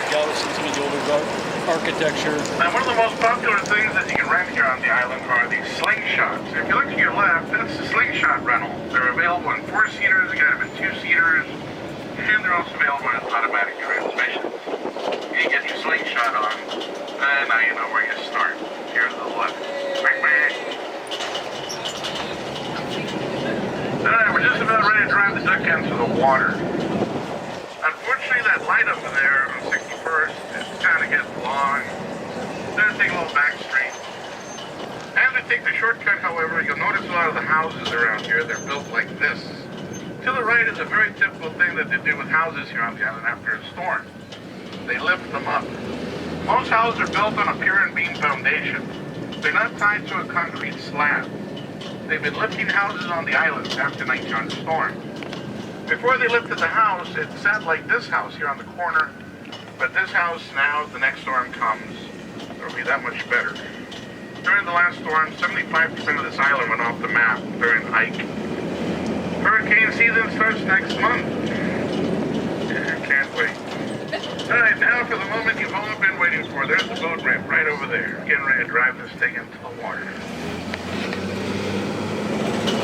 Galveston's medieval architecture. Now, one of the most popular things that you can rent here on the island are these slingshots. If you look to your left, that's the Slingshot Rental. They're available in 4-seaters, they got them in 2-seaters, and they're also available in automatic transmission. You get your slingshot on, and now you know where you start. Here's the left. Bang, bang. Alright, we're just about ready to drive the duck into the water. Unfortunately, that light over there on 61st is kind of getting long. They're taking a little back street. As we take the shortcut, however, you'll notice a lot of the houses around here, they're built like this. To the right is a very typical thing that they do with houses here on the island after a storm. They lift them up. Most houses are built on a pier and beam foundation. They're not tied to a concrete slab. They've been lifting houses on the island after 1900 storm. Before they lifted the house, it sat like this house here on the corner, but this house now, if the next storm comes, it'll be that much better. During the last storm, 75% of this island went off the map during Ike. Hurricane season starts next month. Yeah, can't wait. Alright, now for the moment you've all been waiting for. There's the boat ramp right over there. Getting ready to drive this thing into the water.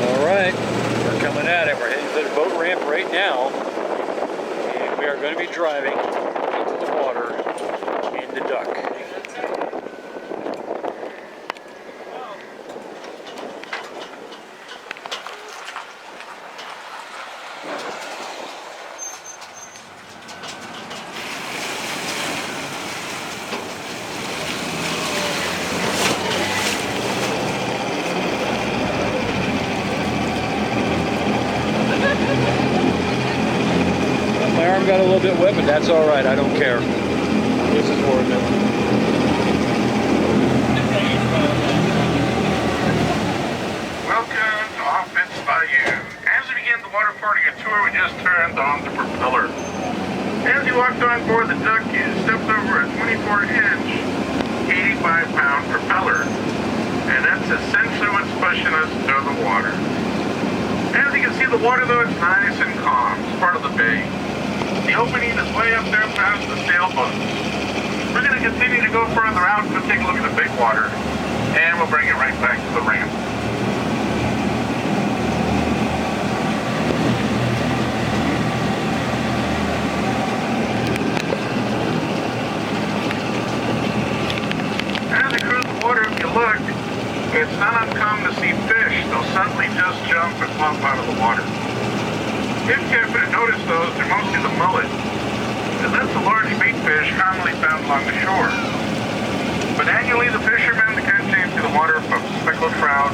Alright, we're coming at it. We're heading to the boat ramp right now. And we are going to be driving into the water in the duck. My arm got a little bit wet, but that's all right. I don't care. This is worth it. Welcome to Offense Bayou. As we begin the water part of your tour, we just turned on the propeller. As you walked on board the duck, you stepped over a 24-inch, 85-pound propeller. And that's essentially what's pushing us through the water. As you can see, the water, though, it's nice and calm. It's part of the bay. The opening is way up there past the sailboats. We're going to continue to go further out and take a look at the big water, and we'll bring it right back to the ramp. As we cruise the water, if you look, it's not uncommon to see fish. They'll suddenly just jump and pop out of the water. If you happen to notice those, they're mostly the mullet, and that's a large bait fish commonly found along the shore. But annually, the fishermen catch into the water from speckled trout,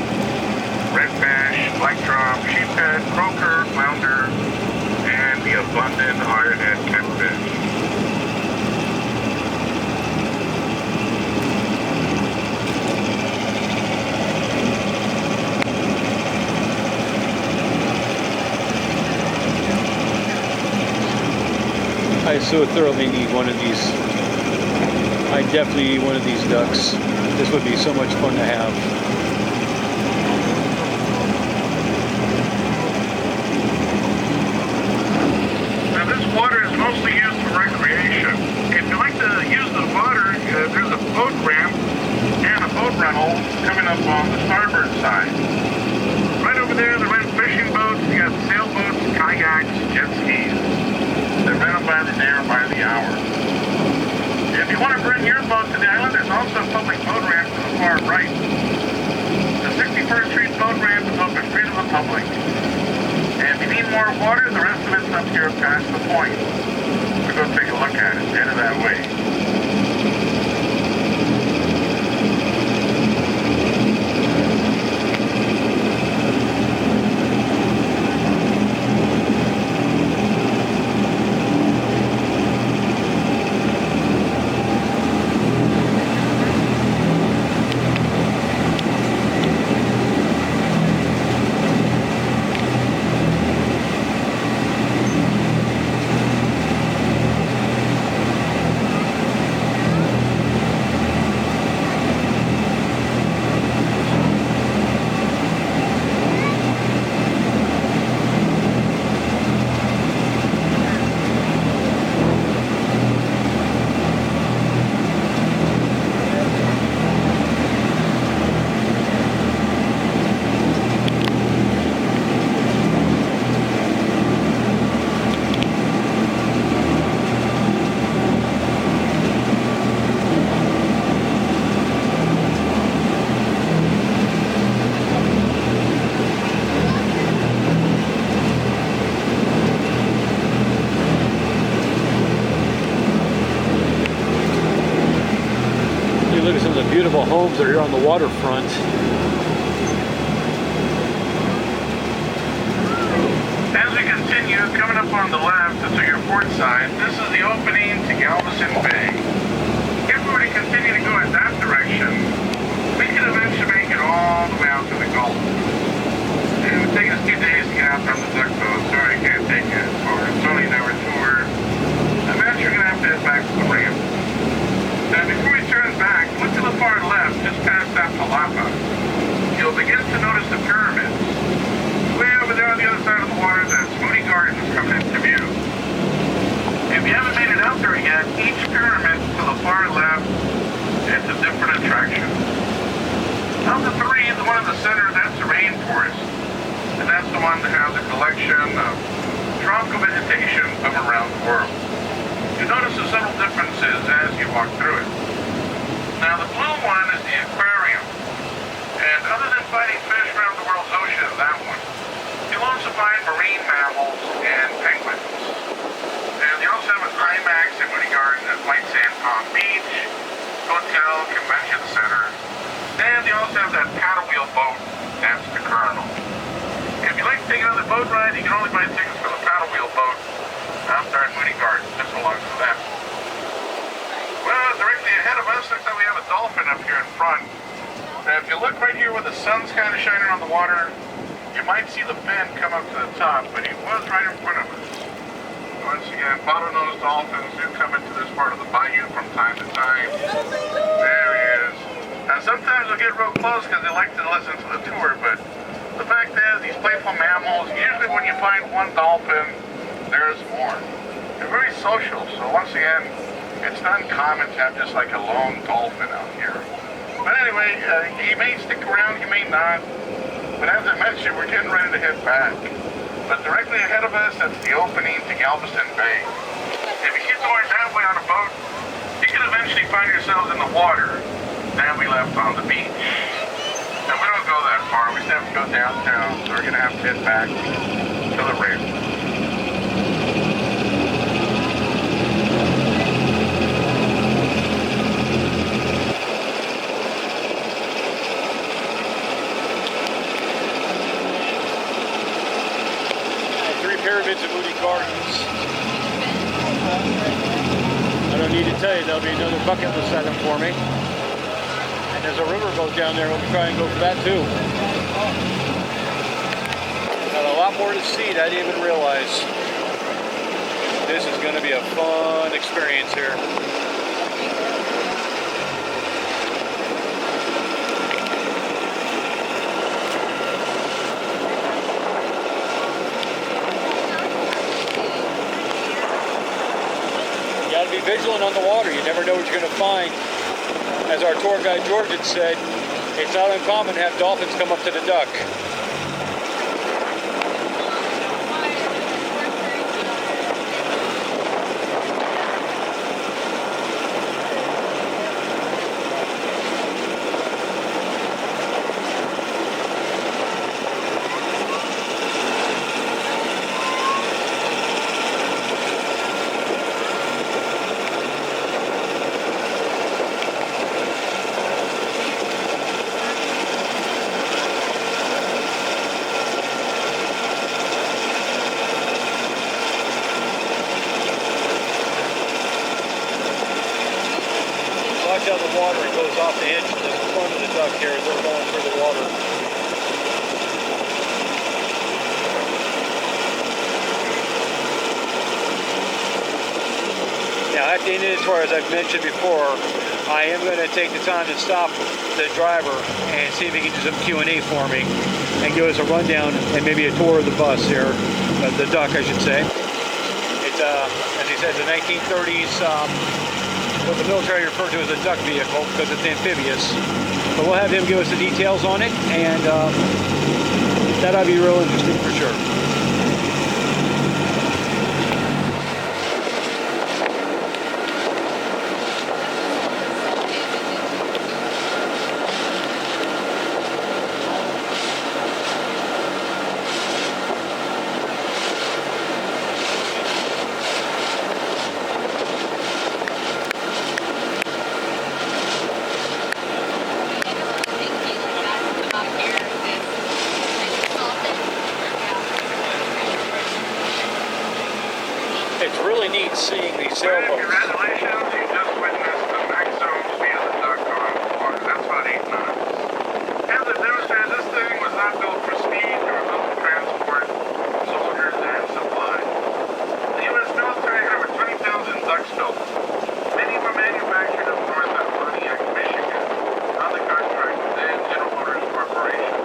redfish, black drum, sheephead, croaker, flounder, and the abundant ironhead catfish. I so thoroughly need one of these. I definitely need one of these ducks. This would be so much fun to have. Now this water is mostly used for recreation. If you like to use the water, there's a boat ramp and a boat rental coming up on the starboard side. Right over there, they rent fishing boats, you got sailboats, kayaks, jet skis. They're rented by the day or by the hour. If you want to bring your boat to the island, there's also a public boat ramp to the far right. beautiful homes that are here on the waterfront. As we continue, coming up on the left, to your port side, this is the opening to Galveston Bay. If we were to continue to go in that direction, we could eventually make it all the way out to the Gulf. It would take us 2 days to get out from the duck boat. Sorry, I can't take you as far. It's only an hour tour. And then you're going to have to head back to the ramp. Now, before we turn back, look to the far left, just past that palapa. You'll begin to notice the pyramids. Way over there on the other side of the water, that's Moody Gardens coming into view. If you haven't made it out there yet, each pyramid to the far left, it's a different attraction. Of the three, the one in the center, that's the Rainforest. And that's the one that has a collection of tropical vegetation from around the world. You notice the subtle differences as you walk through it. Now the blue one is the aquarium. And other than finding fish around the world's ocean, that one, you'll also find marine mammals and penguins. And they also have an IMAX at Moody Gardens at White Sand Palm Beach, Hotel, Convention Center. And they also have that paddle wheel boat, that's the Colonel. If you'd like to take another boat ride, you can only buy tickets for the paddle wheel boat out there at Moody Gardens. This belongs to them. Well, directly ahead of us, looks like we have a dolphin up here in front. Now, if you look right here where the sun's kind of shining on the water, you might see the fin come up to the top, but he was right in front of us. Once again, Bottlenose Dolphins do come into this part of the bayou from time to time. There he is. Now, sometimes they'll get real close because they like to listen to the tour, but the fact is, these playful mammals, usually when you find one dolphin, there's more. They're very social, so once again, it's not uncommon to have just like a lone dolphin out here. But anyway, he may stick around, he may not. But as I mentioned, we're getting ready to head back. But directly ahead of us, that's the opening to Galveston Bay. If you keep going that way on a boat, you can eventually find yourselves in the water that we left on the beach. Now, we don't go that far. We just have to go downtown, so we're going to have to head back to the ramp. Pyramids of Moody Gardens. I don't need to tell you, there'll be another bucket list item for me. And there's a riverboat down there. We'll try and go for that too. Got a lot more to see that I didn't even realize. This is going to be a fun experience here. Be vigilant on the water. You never know what you're going to find. As our tour guide George had said, it's not uncommon to have dolphins come up to the duck. Watch out the water, it goes off the edge of the front of the duck here as they're going through the water. Now at the end of the tour, as I've mentioned before, I am going to take the time to stop the driver and see if he can do some Q&A for me and give us a rundown and maybe a tour of the bus here, the duck I should say. It's, as he said, the 1930s what the military referred to as a duck vehicle because it's amphibious. But we'll have him give us the details on it, and that'll be real interesting for sure. Congratulations, you just witnessed the maximum speed of the duck on water. That's about 8 knots. As it demonstrated, this thing was not built for speed, it was built to transport soldiers and supplies. The U.S. military had over 20,000 ducks built. Many were manufactured up north of Pontiac, Michigan, on the contract with then General Motors Corporation.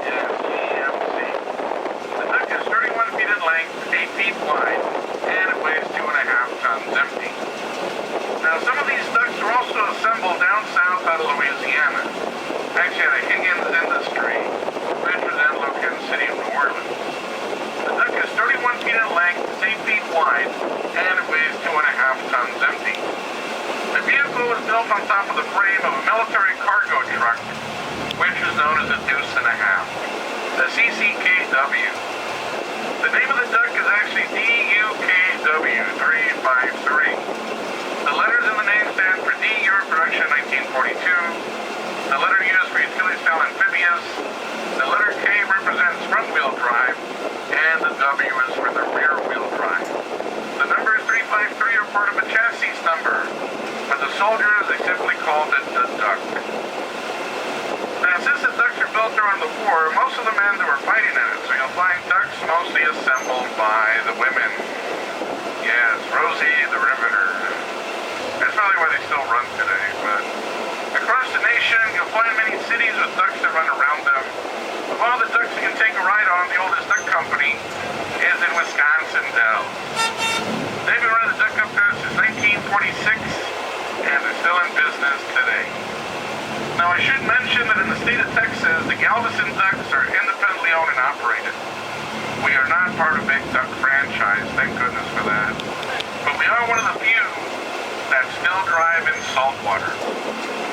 Yes, GMC. The duck is 31 feet in length, 8 feet wide, and it weighs 2.5 tons empty. Now, some of these ducks were also assembled down south out of Louisiana. Actually, at a Higgins Industry, which was then located in the city of New Orleans. The duck is 31 feet in length, 8 feet wide, and it weighs 2.5 tons empty. The vehicle was built on top of the frame of a military cargo truck, which is known as a deuce and a half, the CCKW. The name of the duck is actually DUKW 353. The letters in the name stand for D, Euro Production 1942. The letter U is for utility style amphibius. The letter K represents front wheel drive, and the W is for the rear wheel drive. The numbers 353 are part of a chassis number, but the soldiers, they simply called it the duck. Now, since the ducks are built during the war, most of the men that were fighting in it, so you'll find ducks mostly assembled by the women. Yes, Rosie the Riveter. That's probably why they still run today, but across the nation, you'll find many cities with ducks that run around them. Of all the ducks you can take a ride on, the oldest duck company is in Wisconsin Dells. They've been running the duck up there since 1946, and they're still in business today. Now, I should mention that in the state of Texas, the Galveston Ducks are independently owned and operated. We are not part of a big duck franchise, thank goodness for that. But we are one of the few that still drive in saltwater.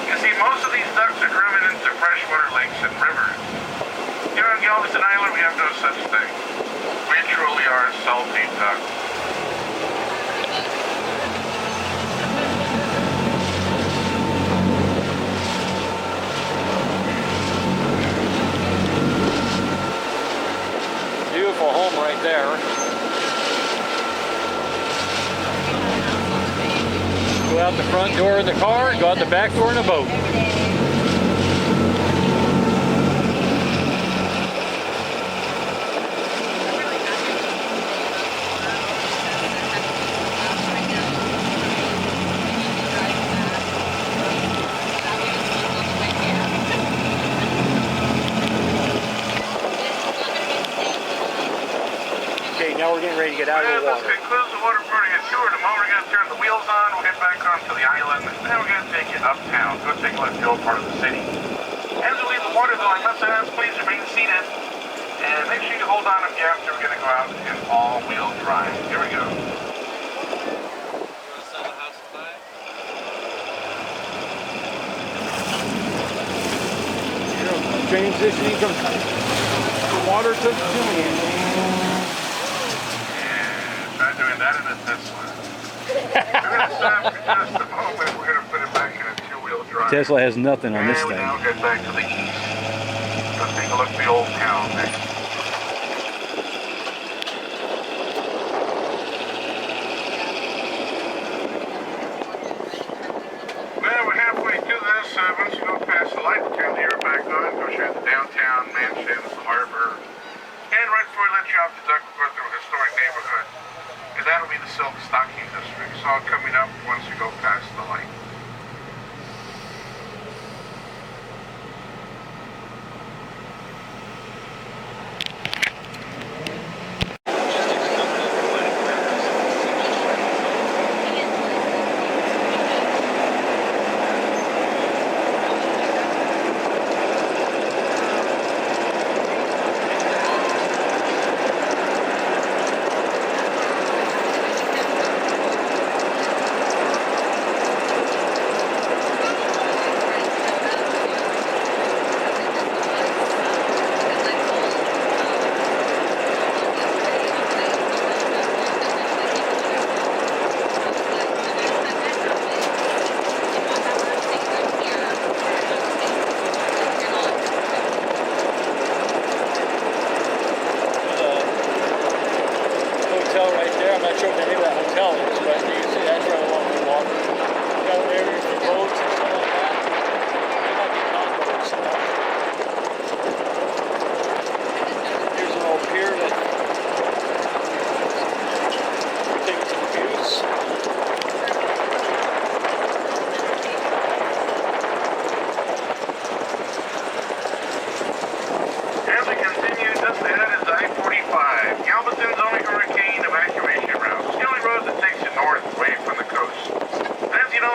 You see, most of these ducks are driven into freshwater lakes and rivers. Here on Galveston Island, we have no such thing. We truly are salty ducks. Beautiful home right there. Go out the front door in the car, go out the back door in a boat. Now we're getting ready to get out of the water. This concludes the water party tour. Tomorrow we're going to turn the wheels on, we'll head back onto the island, and then we're going to take you uptown, go take a look at the old part of the city. As we leave the water though, I must ask, please remain seated, and make sure you hold on if you have to. We're going to go out in all-wheel drive. Here we go. You want to sell the house and buy it? Transitioning from water to land. Try doing that in a Tesla. We're going to stop for just a moment. We're going to put it back in a two-wheel drive. Tesla has nothing on this And we thing. now get back to the east. Let's take a look at the old town next. Well, we're halfway through this. Once you go past the light, turn the air back on. Go share the downtown mansions, the harbor. And right before we let you off the duck, we'll go through a historic neighborhood. And that'll be the Silk Stocking District. It's all coming up once you go past the light.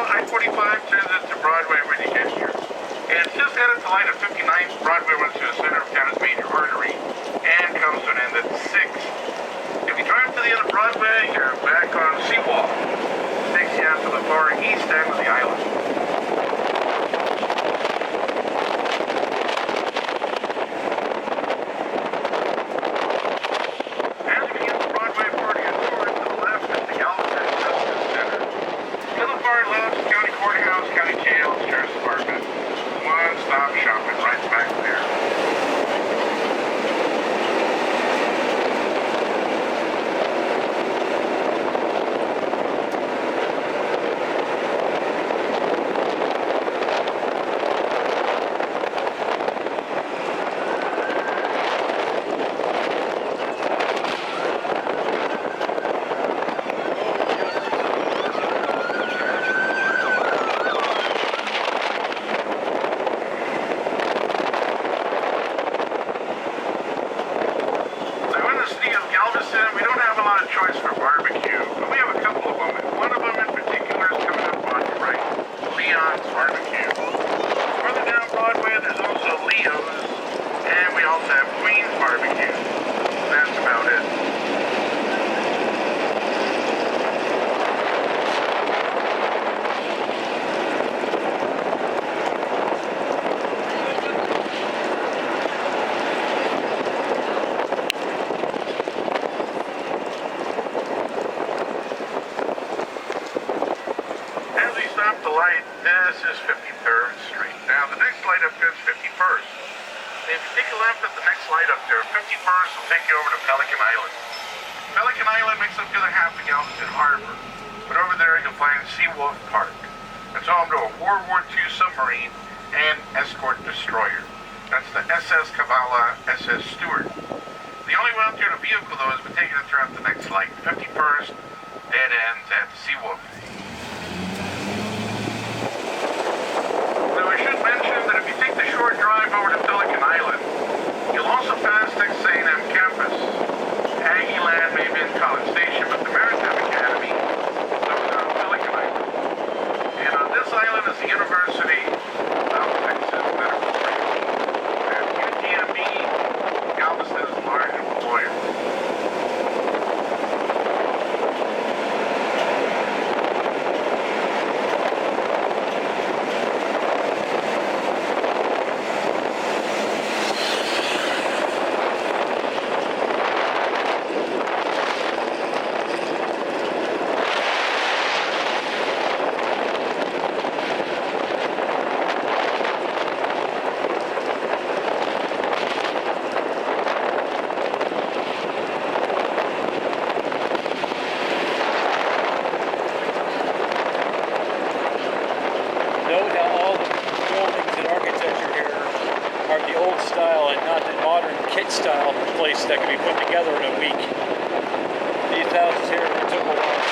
I-45 turns into Broadway when you get here. And it's just headed to light at 59th. Broadway runs through the center of town's major artery and comes to an end at 6th. If you drive to the end of Broadway, you're back on Seawall. It takes you out to the far east end of the island. As you begin the Broadway part of your tour, to the left is the Galveston Justice Center. To the far left, County Courthouse, County Jail, Sheriff's Department. One-stop shopping right back there. This is 53rd Street. Now, the next light up here is 51st. If you take a left at the next light up there, 51st will take you over to Pelican Island. Pelican Island makes up the other half of Galveston Harbor. But over there you'll find Seawolf Park. It's home to a World War II submarine and escort destroyer. That's the SS Kabbalah, SS Stewart. The only way out there in a vehicle, though, has been taking it throughout the next light. 51st, dead ends at Seawolf. Now, I should mention that if you take the short drive over to Pelican Island, you'll also pass Texas A&M campus. Aggie Land may be in College Station, but the Maritime Academy is over there on Pelican Island. And on this island is the University of Texas Medical Training. And UTMB, Galveston is a large employer. Note how all the buildings and architecture here are the old style and not the modern kit style place that can be put together in a week. These houses here took a while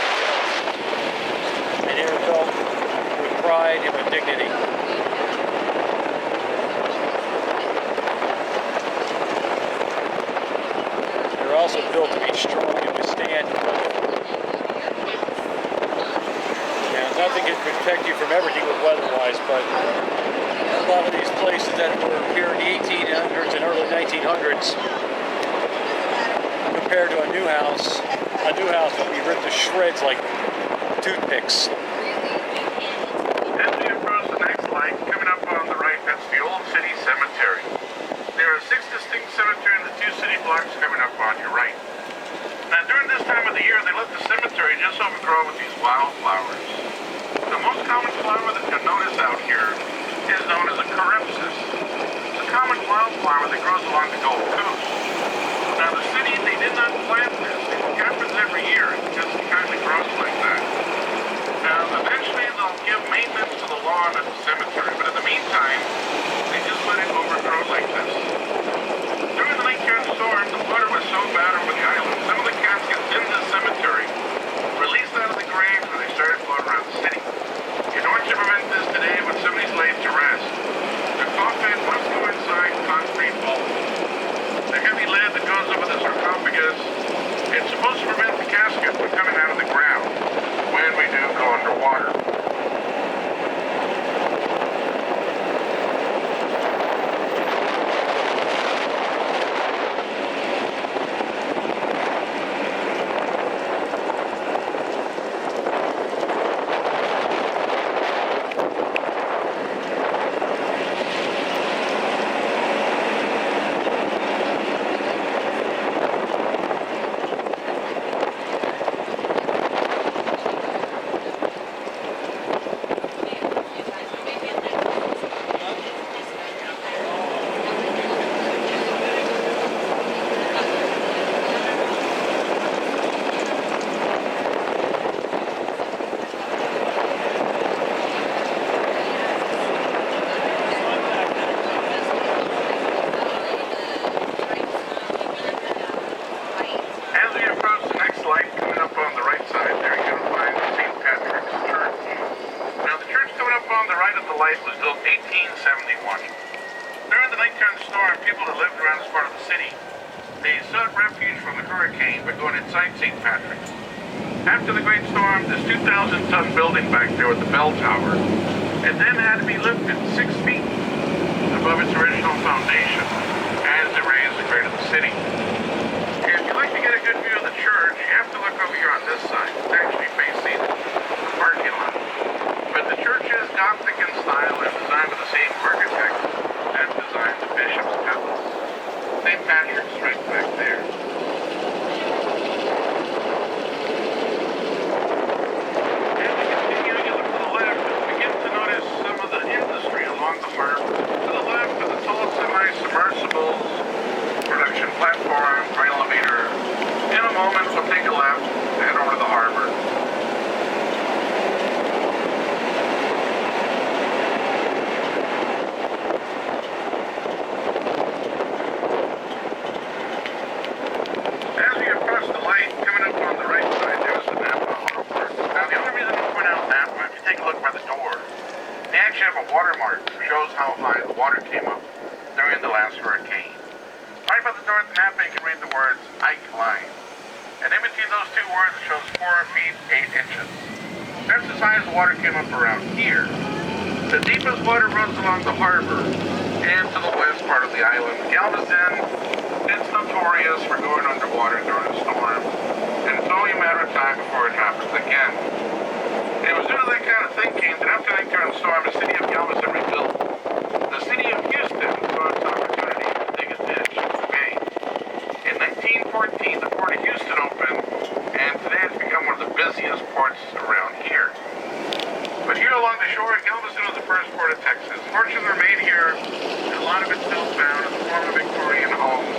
and they were built with pride and with dignity. They're also built to be strong and withstand. Nothing can protect you from everything with weather-wise, but a lot of these places that were here in the 1800s and early 1900s, compared to a new house will be ripped to shreds like toothpicks. As we approach the next light, coming up on the right, that's the Old City Cemetery. There are 6 distinct cemeteries in the 2 city blocks coming up on your right. Now, during this time of the year, they let the cemetery just overgrow with these wildflowers. The most common flower that you'll notice out here is known as a carypsis. It's a common wildflower that grows along the Gulf Coast. Now, the city, they did not plant this. It happens every year. It just kind of grows like that. Now, eventually, they'll give maintenance to the lawn at the cemetery, but in the meantime, they just let it overgrow like this. During the nighttime storm, the water was so bad over the island, some of the caskets in the cemetery released out of the graves when they started floating around the city. In order to prevent this today, when somebody's laid to rest, the coffin must go inside concrete vault. The heavy lid that goes over the sarcophagus, it's supposed to prevent the casket from coming out of the ground when we do go underwater. Light of the Light was built 1871. During the nighttime storm, people that lived around this part of the city, they sought refuge from the hurricane by going inside St. Patrick's. After the great storm, this 2,000-ton building back there with the bell tower, it then had to be lifted 6 feet above its original foundation as it raised the grade of the city. If you'd like to get a good view of the church, you have to look over here on this side. It's actually facing the parking lot. But the church is Gothic in style and designed by the same architect that designed the Bishop's Palace. St. Patrick's right back there. As you continue, you look to the left and begin to notice some of the industry along the harbor. To the left are the tall semi-submersibles, production platform, grain elevator. In a moment, we'll take a left and head over to the harbor. As we approach the light, coming up on the right side, there's the Napa Auto Park. Now, the only reason I point out Napa, if you take a look by the door, they actually have a watermark that shows how high the water came up during the last hurricane. Right by the door at the Napa, you can read the words, Ike Line. And in between those two words, it shows 4 feet 8 inches. That's as high as the water came up around here. The deepest water runs along the harbor and to the west part of the island. Galveston, it's notorious for going underwater during a storm. And it's only a matter of time before it happens again. It was due to that kind of thinking that after the turn storm, the city of Galveston rebuilt. The city of Houston saw its opportunity to dig a ditch in the bay. In 1914, the port of Houston opened, and today it's become one of the busiest ports around here. But here along the shore, Galveston was the first port of Texas. Fortunes were made here, and a lot of it's still found in the form of Victorian homes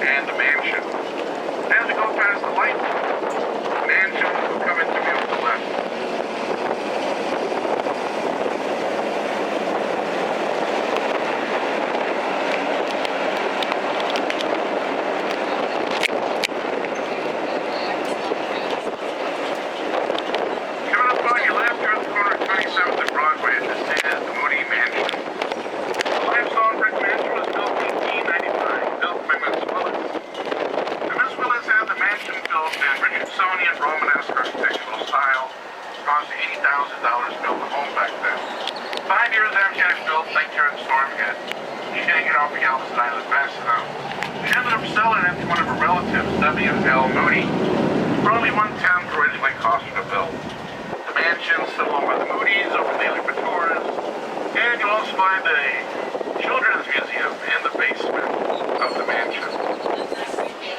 and the mansion. As we go past the light, the mansion will come into view on the left. Coming up on your left, you're at the corner of 27th and Broadway. This is the Moody Mansion. The limestone brick mansion was built in 1895, built by Miss Willis. And Miss Willis had the mansion built in Richardsonian Romanesque architectural style. Cost $80,000 to build the home back then. 5 years after it was built, night during the storm hit. She couldn't get off of Galveston Island fast enough. She ended up selling it to one of her relatives, W.L. Moody, for only 1/10 originally cost her to build. The mansion still owned by the Moody's, open daily for tourists, and you'll also find a children's museum in the basement of the mansion.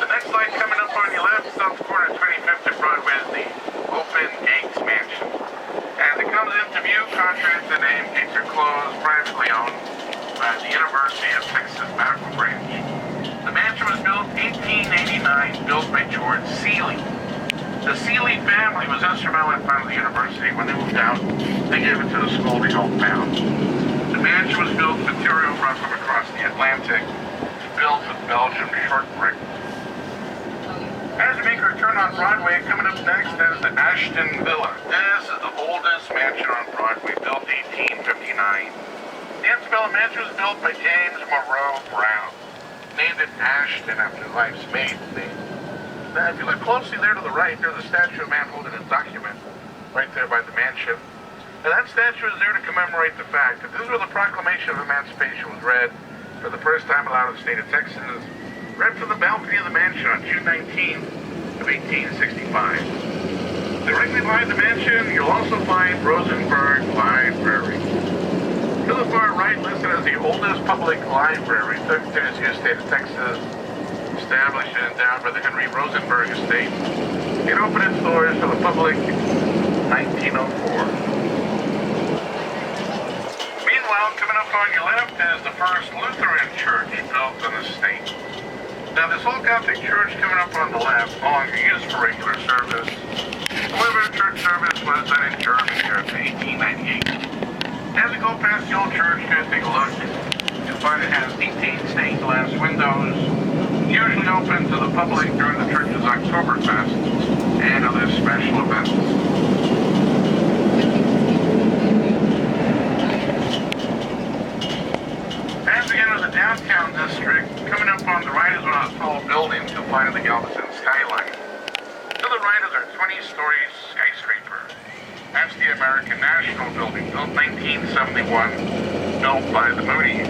The next light coming up on your left, south corner of 25th and Broadway, is the Open Gates Mansion. As it comes into view, contrary to the name, gates are closed, privately owned by the University of Texas Medical Branch. The mansion was built 1889, built by George Seeley. The Seeley family was instrumental in founding the university. When they moved out, they gave it to the school they helped found. The mansion was built with material brought from across the Atlantic, built with Belgian short brick. As we make our turn on Broadway, coming up next is the Ashton Villa. This is the oldest mansion on Broadway, built 1859. The Antebellum Mansion was built by James Monroe Brown. Named it Ashton after his wife's maiden name. Now, if you look closely there to the right, there's a statue of a man holding a document right there by the mansion. And that statue is there to commemorate the fact that this is where the Proclamation of Emancipation was read for the first time aloud in the state of Texas, read from the balcony of the mansion on June 19th of 1865. Directly behind the mansion, you'll also find Rosenberg Library. To the far right, listed as the oldest public library in the state of Texas, established and endowed by the Henry Rosenberg estate. It opened its doors to the public in 1904. Meanwhile, coming up on your left is the first Lutheran Church built in the state. Now, this old Gothic church coming up on the left, no longer used for regular service. However, church service was done in German here in 1898. As we go past the old church, you're going to take a look. You'll find it has 18 stained glass windows, usually open to the public during the church's Oktoberfest and other special events. American National building, built 1971, built by the Moody.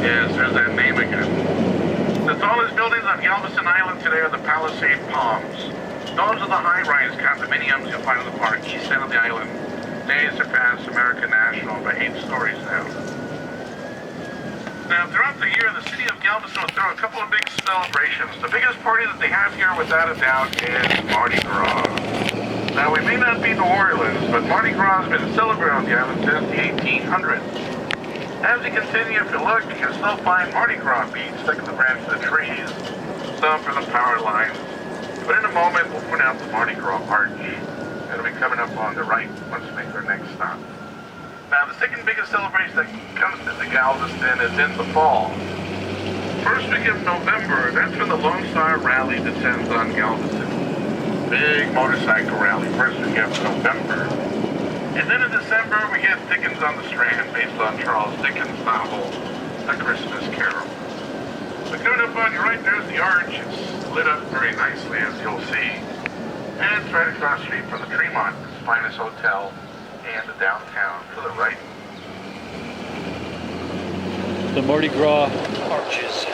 Yes, there's that name again. The tallest buildings on Galveston Island today are the Palisade Palms. Those are the high-rise condominiums you'll find on the far east end of the island. They surpass American National by 8 stories now. Now, throughout the year, the city of Galveston will throw a couple of big celebrations. The biggest party that they have here, without a doubt, is Mardi Gras. Now, we may not be New Orleans, but Mardi Gras has been celebrated on the island since the 1800s. As you continue, if you look, you can still find Mardi Gras beads stuck in the branch of the trees, some from the power lines. But in a moment, we'll point out the Mardi Gras arch. It'll be coming up on the right once we make our next stop. Now, the second biggest celebration that comes to Galveston is in the fall. First week of November, that's when the Lone Star Rally descends on Galveston. Big motorcycle rally, first week of November. And then in December, we get Dickens on the Strand, based on Charles Dickens' novel, A Christmas Carol. But coming up on your right, there's the arch. It's lit up very nicely, as you'll see. And it's right across the street from the Tremont, its finest hotel, and the downtown to the right. The Mardi Gras arches.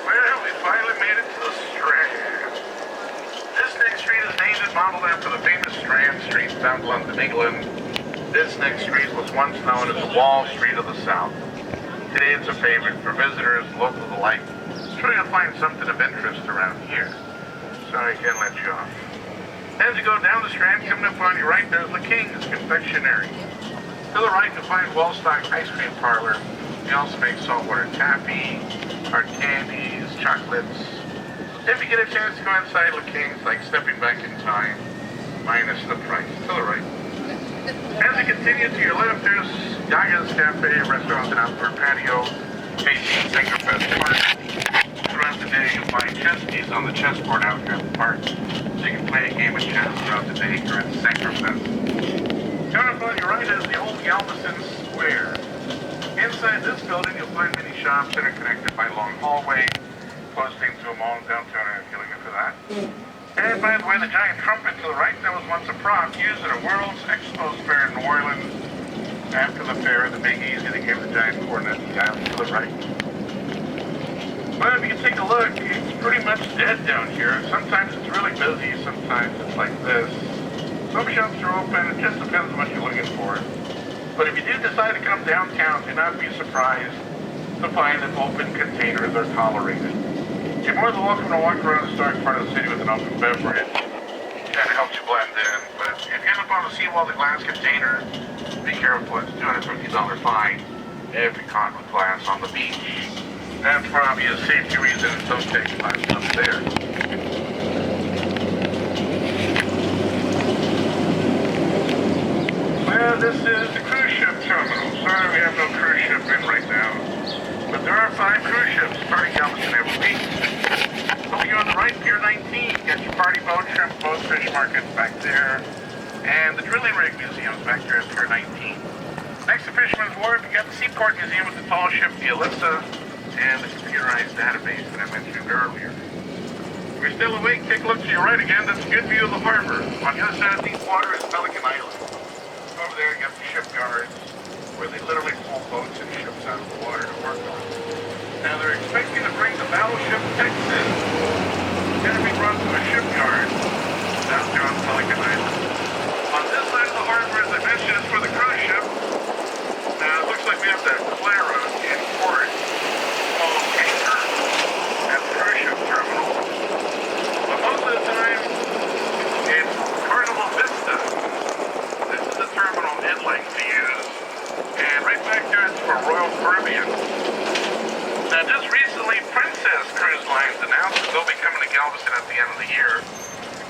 Well, we finally made it to the Strand. This next street is named and modeled after the famous Strand Street found in London, England. This next street was once known as the Wall Street of the South. Today it's a favorite for visitors, locals alike. Sure you'll find something of interest around here. Sorry I can't let you off. As you go down the Strand, coming up on your right, there's the King's Confectionery. To the right, you'll find well-stocked ice cream parlor. We also make saltwater taffy, hard candies, chocolates. If you get a chance to go inside the King's, like stepping back in time, minus the price. To the right. As you continue to your left, there's Yaga's Cafe, restaurant, and outdoor patio, facing Sankerfest Park. Throughout the day, you'll find chess pieces on the chessboard out here at the park, so you can play a game of chess throughout the day here at Sankerfest. Coming up on your right is the old Galveston Square. Inside this building, you'll find many shops that are connected by long hallway, closing to a mall in downtown, if you're looking for that. And by the way, the giant trumpet to the right, that was once a prop used at a World's Expo fair in New Orleans. After the fair, the Big Easy, they gave the giant cornet down to the right. But if you can take a look, it's pretty much dead down here. Sometimes it's really busy, sometimes it's like this. Some shops are open, it just depends on what you're looking for. But if you do decide to come downtown, do not be surprised to find that open containers are tolerated. You're more than welcome to walk around the historic part of the city with an open beverage. It kind of helps you blend in. But if you end up on the seawall, the glass container, be careful, it's $250 fine if you're caught with glass on the beach. And for obvious safety reasons, don't take glass up there. Well, this is the cruise ship terminal. Sorry we have no cruise ship in right now. But there are 5 cruise ships starting Galveston every week. Over here on the right, Pier 19, get your party boat, shrimp boat, fish market back there. And the drilling rig museum's back there at Pier 19. Next to Fisherman's Wharf, you got the Seaport Museum with the tall ship, the Leticia, and the computerized database that I mentioned earlier. If you're still awake, take a look to your right again. That's a good view of the harbor. On the other side of deep water is Pelican Island. Over there you got the shipyards, where they literally pull boats and ships out of the water to work on. Now they're expecting to bring the battleship Texas. It's going to be brought to a shipyard down here on Pelican Island. On this side of the harbor, as I mentioned, is for the cruise ship. Now it looks like we have that Clara in port. At the cruise ship terminal. But most of the time, it's Carnival Vista. This is the terminal it likes to use. And right back there it's for Royal Caribbean. Now just recently, Princess Cruise Lines announced that they'll be coming to Galveston at the end of the year.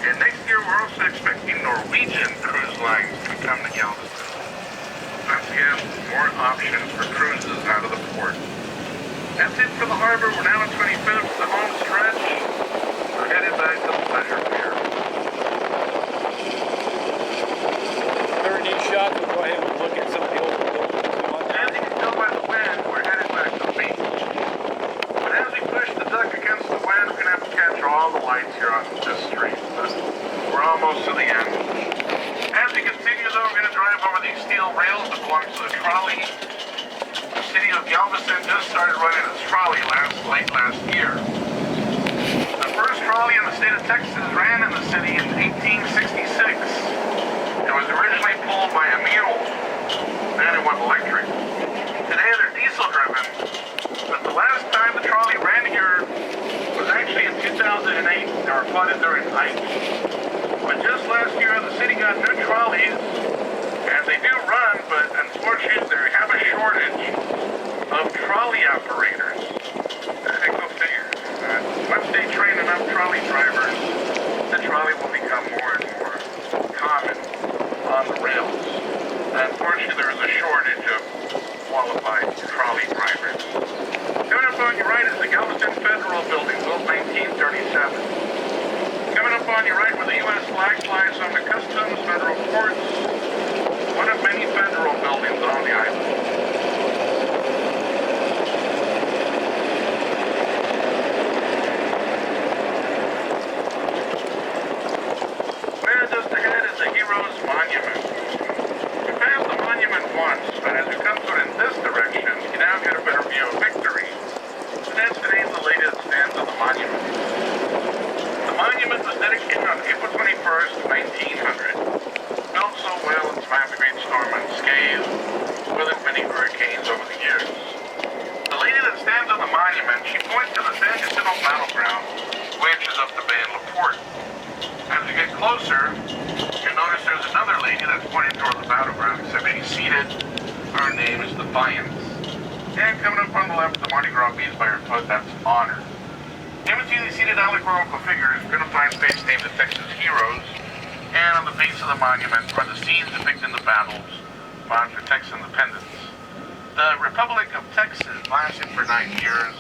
And next year we're also expecting Norwegian Cruise Lines to come to Galveston. Once again, more options for cruises out of the port. That's it for the harbor. We're now on 25th, the home stretch. We're headed back to the pleasure pier. Very neat shot. We'll go ahead and look at some of the old buildings. As you can tell by the wind, we're headed back to the beach. But as we push the duck against the wind, we're going to have to capture all the lights here on this street. But we're almost to the end. belongs to the Trolley. The city of Galveston just started running its trolley late last year. The first trolley in the state of Texas ran in the city in 1866. It was originally pulled by a mule, then it went electric. Today they're diesel driven, but the last time the trolley ran here was actually in 2008. They were flooded during ice. But just last year the city got new trolleys, and they do run, but unfortunately they have a shortage of trolley operators. Go figure. Once they train enough trolley drivers, the trolley will become more and more common on the rails. Unfortunately, there is a shortage of qualified trolley drivers. Coming up on your right is the Galveston Federal Building, built 1937. Coming up on your right where the U.S. flag flies on the Customs, Federal Courts, one of many federal buildings on the island. Just ahead is the Heroes Monument. We passed the monument once, but as we come to it in this direction, you now get a better view of Victory. And that's today's the latest stands of the monument. The monument was dedicated on April 21st, 1900. Built so well in time of the Great Storm unscathed, weathered many hurricanes over the years. The lady that stands on the monument, she points to the San Jacinto battleground, which is up the bay in LaPorte. As we get closer, you'll notice there's another lady that's pointing toward the battleground, except she's seated. Her name is Defiance. And coming up on the left, the Mardi Gras bees by her foot, that's Honor. In between the seated allegorical figures, you're going to find face named the Texas Heroes. And on the base of the monument are the scenes depicting the battles fought for Texas independence. The Republic of Texas lasted for 9 years,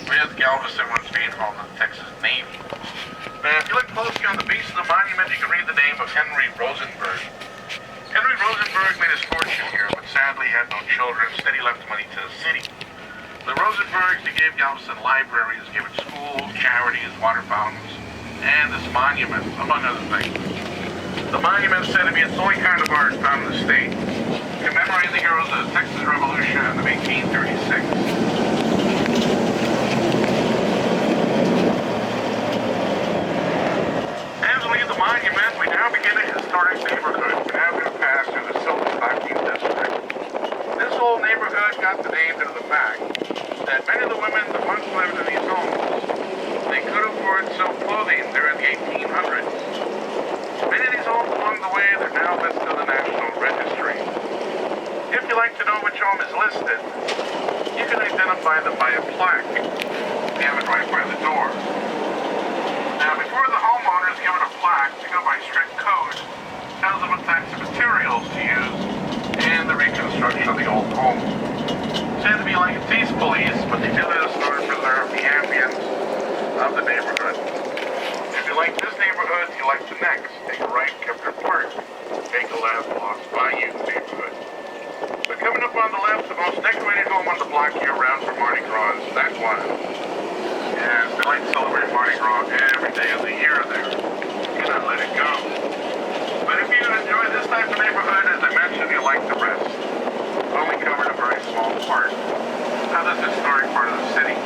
with Galveston once being home to the Texas Navy. If you look closely on the base of the monument, you can read the name of Henry Rosenberg. Henry Rosenberg made his fortune here, but sadly had no children. Instead, he left money to the city. The Rosenbergs, they gave Galveston libraries, gave it schools, charities, water fountains, and this monument, among other things. The monument is said to be its only kind of art found in the state, commemorating the heroes of the Texas Revolution of 1836. Monument, we now begin a historic neighborhood. We now going to pass through the Silver Stocking District. This whole neighborhood got the name due to the fact that many of the women that once lived in these homes, they could afford silk clothing during the 1800s. Many of these homes along the way, they're now listed in the National Registry. If you'd like to know which home is listed, you can identify them by a plaque. We have it right by the door. Now, before the homeowner is given a plaque to go by strict code, tells them what types of materials to use in the reconstruction of the old home. It's said to be like a taste police, but they do this in order to preserve the ambience of the neighborhood. If you like this neighborhood, you like the next. Take a right, Kepler Park. Take a left, Lost Bayou neighborhood. But coming up on the left, the most decorated home on the block year-round for Mardi Gras is that one. Yes, they like to celebrate Mardi Gras every day of the year there. You cannot let it go. But if you enjoy this type of neighborhood, as I mentioned, you like the rest. Only covered a very small part of this historic part of the city.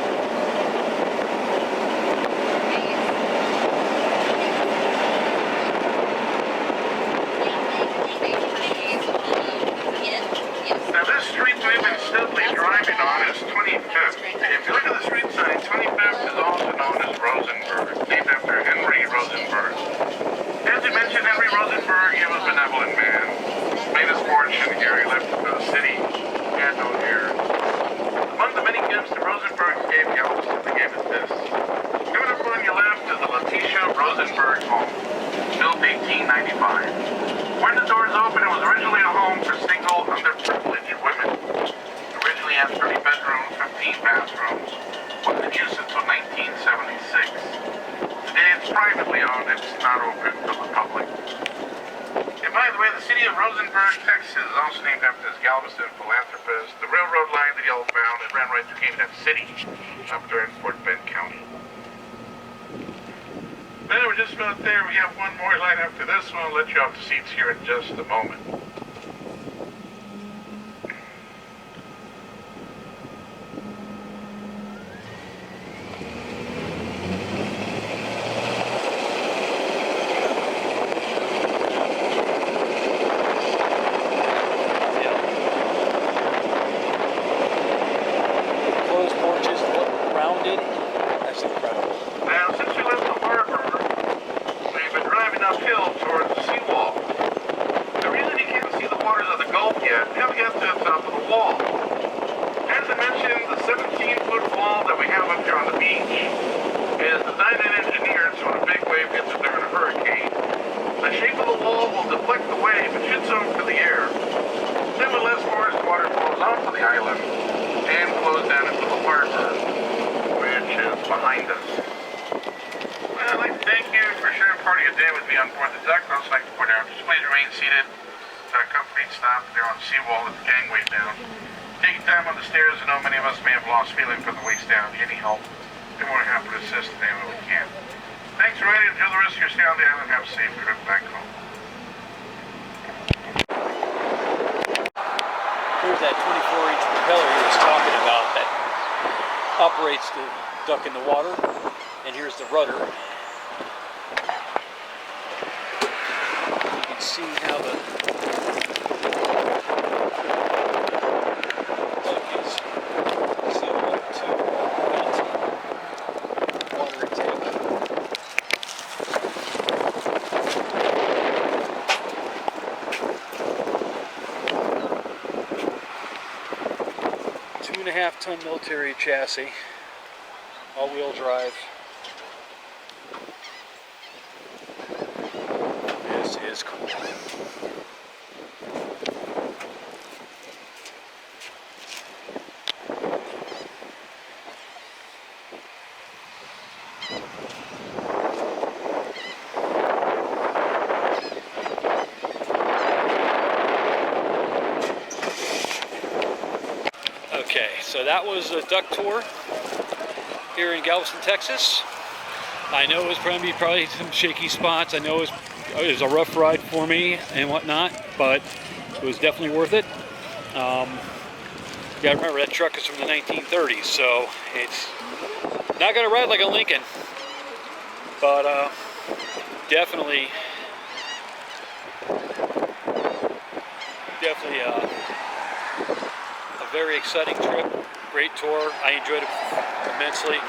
Now this street we've been steadily driving on is 25th. If you look at the street sign, 25th is also known as Rosenberg, named after Henry Rosenberg. As you mentioned, Henry Rosenberg, he was a benevolent man. Made his fortune here, he left for the city, he had no heirs. Among the many gifts the Rosenbergs gave Galveston, they gave us this. Coming up on your left is the Leticia Rosenberg home, built 1895. When the doors opened, it was originally a home for single, underprivileged women. Originally had 30 bedrooms, 15 bathrooms, wasn't in use until 1976. Today it's privately owned, it's not open to the public. And by the way, the city of Rosenberg, Texas is also named after this Galveston philanthropist. The railroad line that y'all found, it ran right through that city, up there in Fort Bend County. Well, we're just about there. We have one more line after this one. I'll let you off the seats here in just a moment. now we get to the top of the wall. As I mentioned, the 17-foot wall that we have up here on the beach is designed and engineered so when a big wave gets up there in a hurricane, the shape of the wall will deflect the wave and shoots up into the air. Then with less force, water flows onto the island and flows down into the harbor, which is behind us. Well, I'd like to thank you for sharing part of your day with me on board the Duck. I'd also like to point out, just please remain seated. Accompanied stop there on the seawall with the gangway down. Take your time on the stairs. I know many of us may have lost feeling from the waist down. Any help, we're more happy to assist in any way we can. Thanks for riding. Enjoy the rest of your stay on the island. Have a safe trip back home. Here's that 24-inch propeller he was talking about that operates the duck in the water. And here's the rudder. You can see how the duck is sealed up to water intake. Two-and-a-half-ton military chassis, all-wheel drive. This is cool. Okay, so that was a duck tour here in Galveston, Texas. I know it was probably some shaky spots. I know it was a rough ride for me and whatnot, but it was definitely worth it. You gotta remember that truck is from the 1930s, so it's not gonna ride like a Lincoln, but definitely a very exciting trip, great tour. I enjoyed it immensely,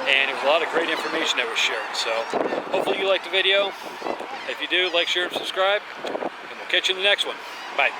and it was a lot of great information that was shared. So hopefully you liked the video. If you do, like, share, and subscribe, and we'll catch you in the next one. Bye.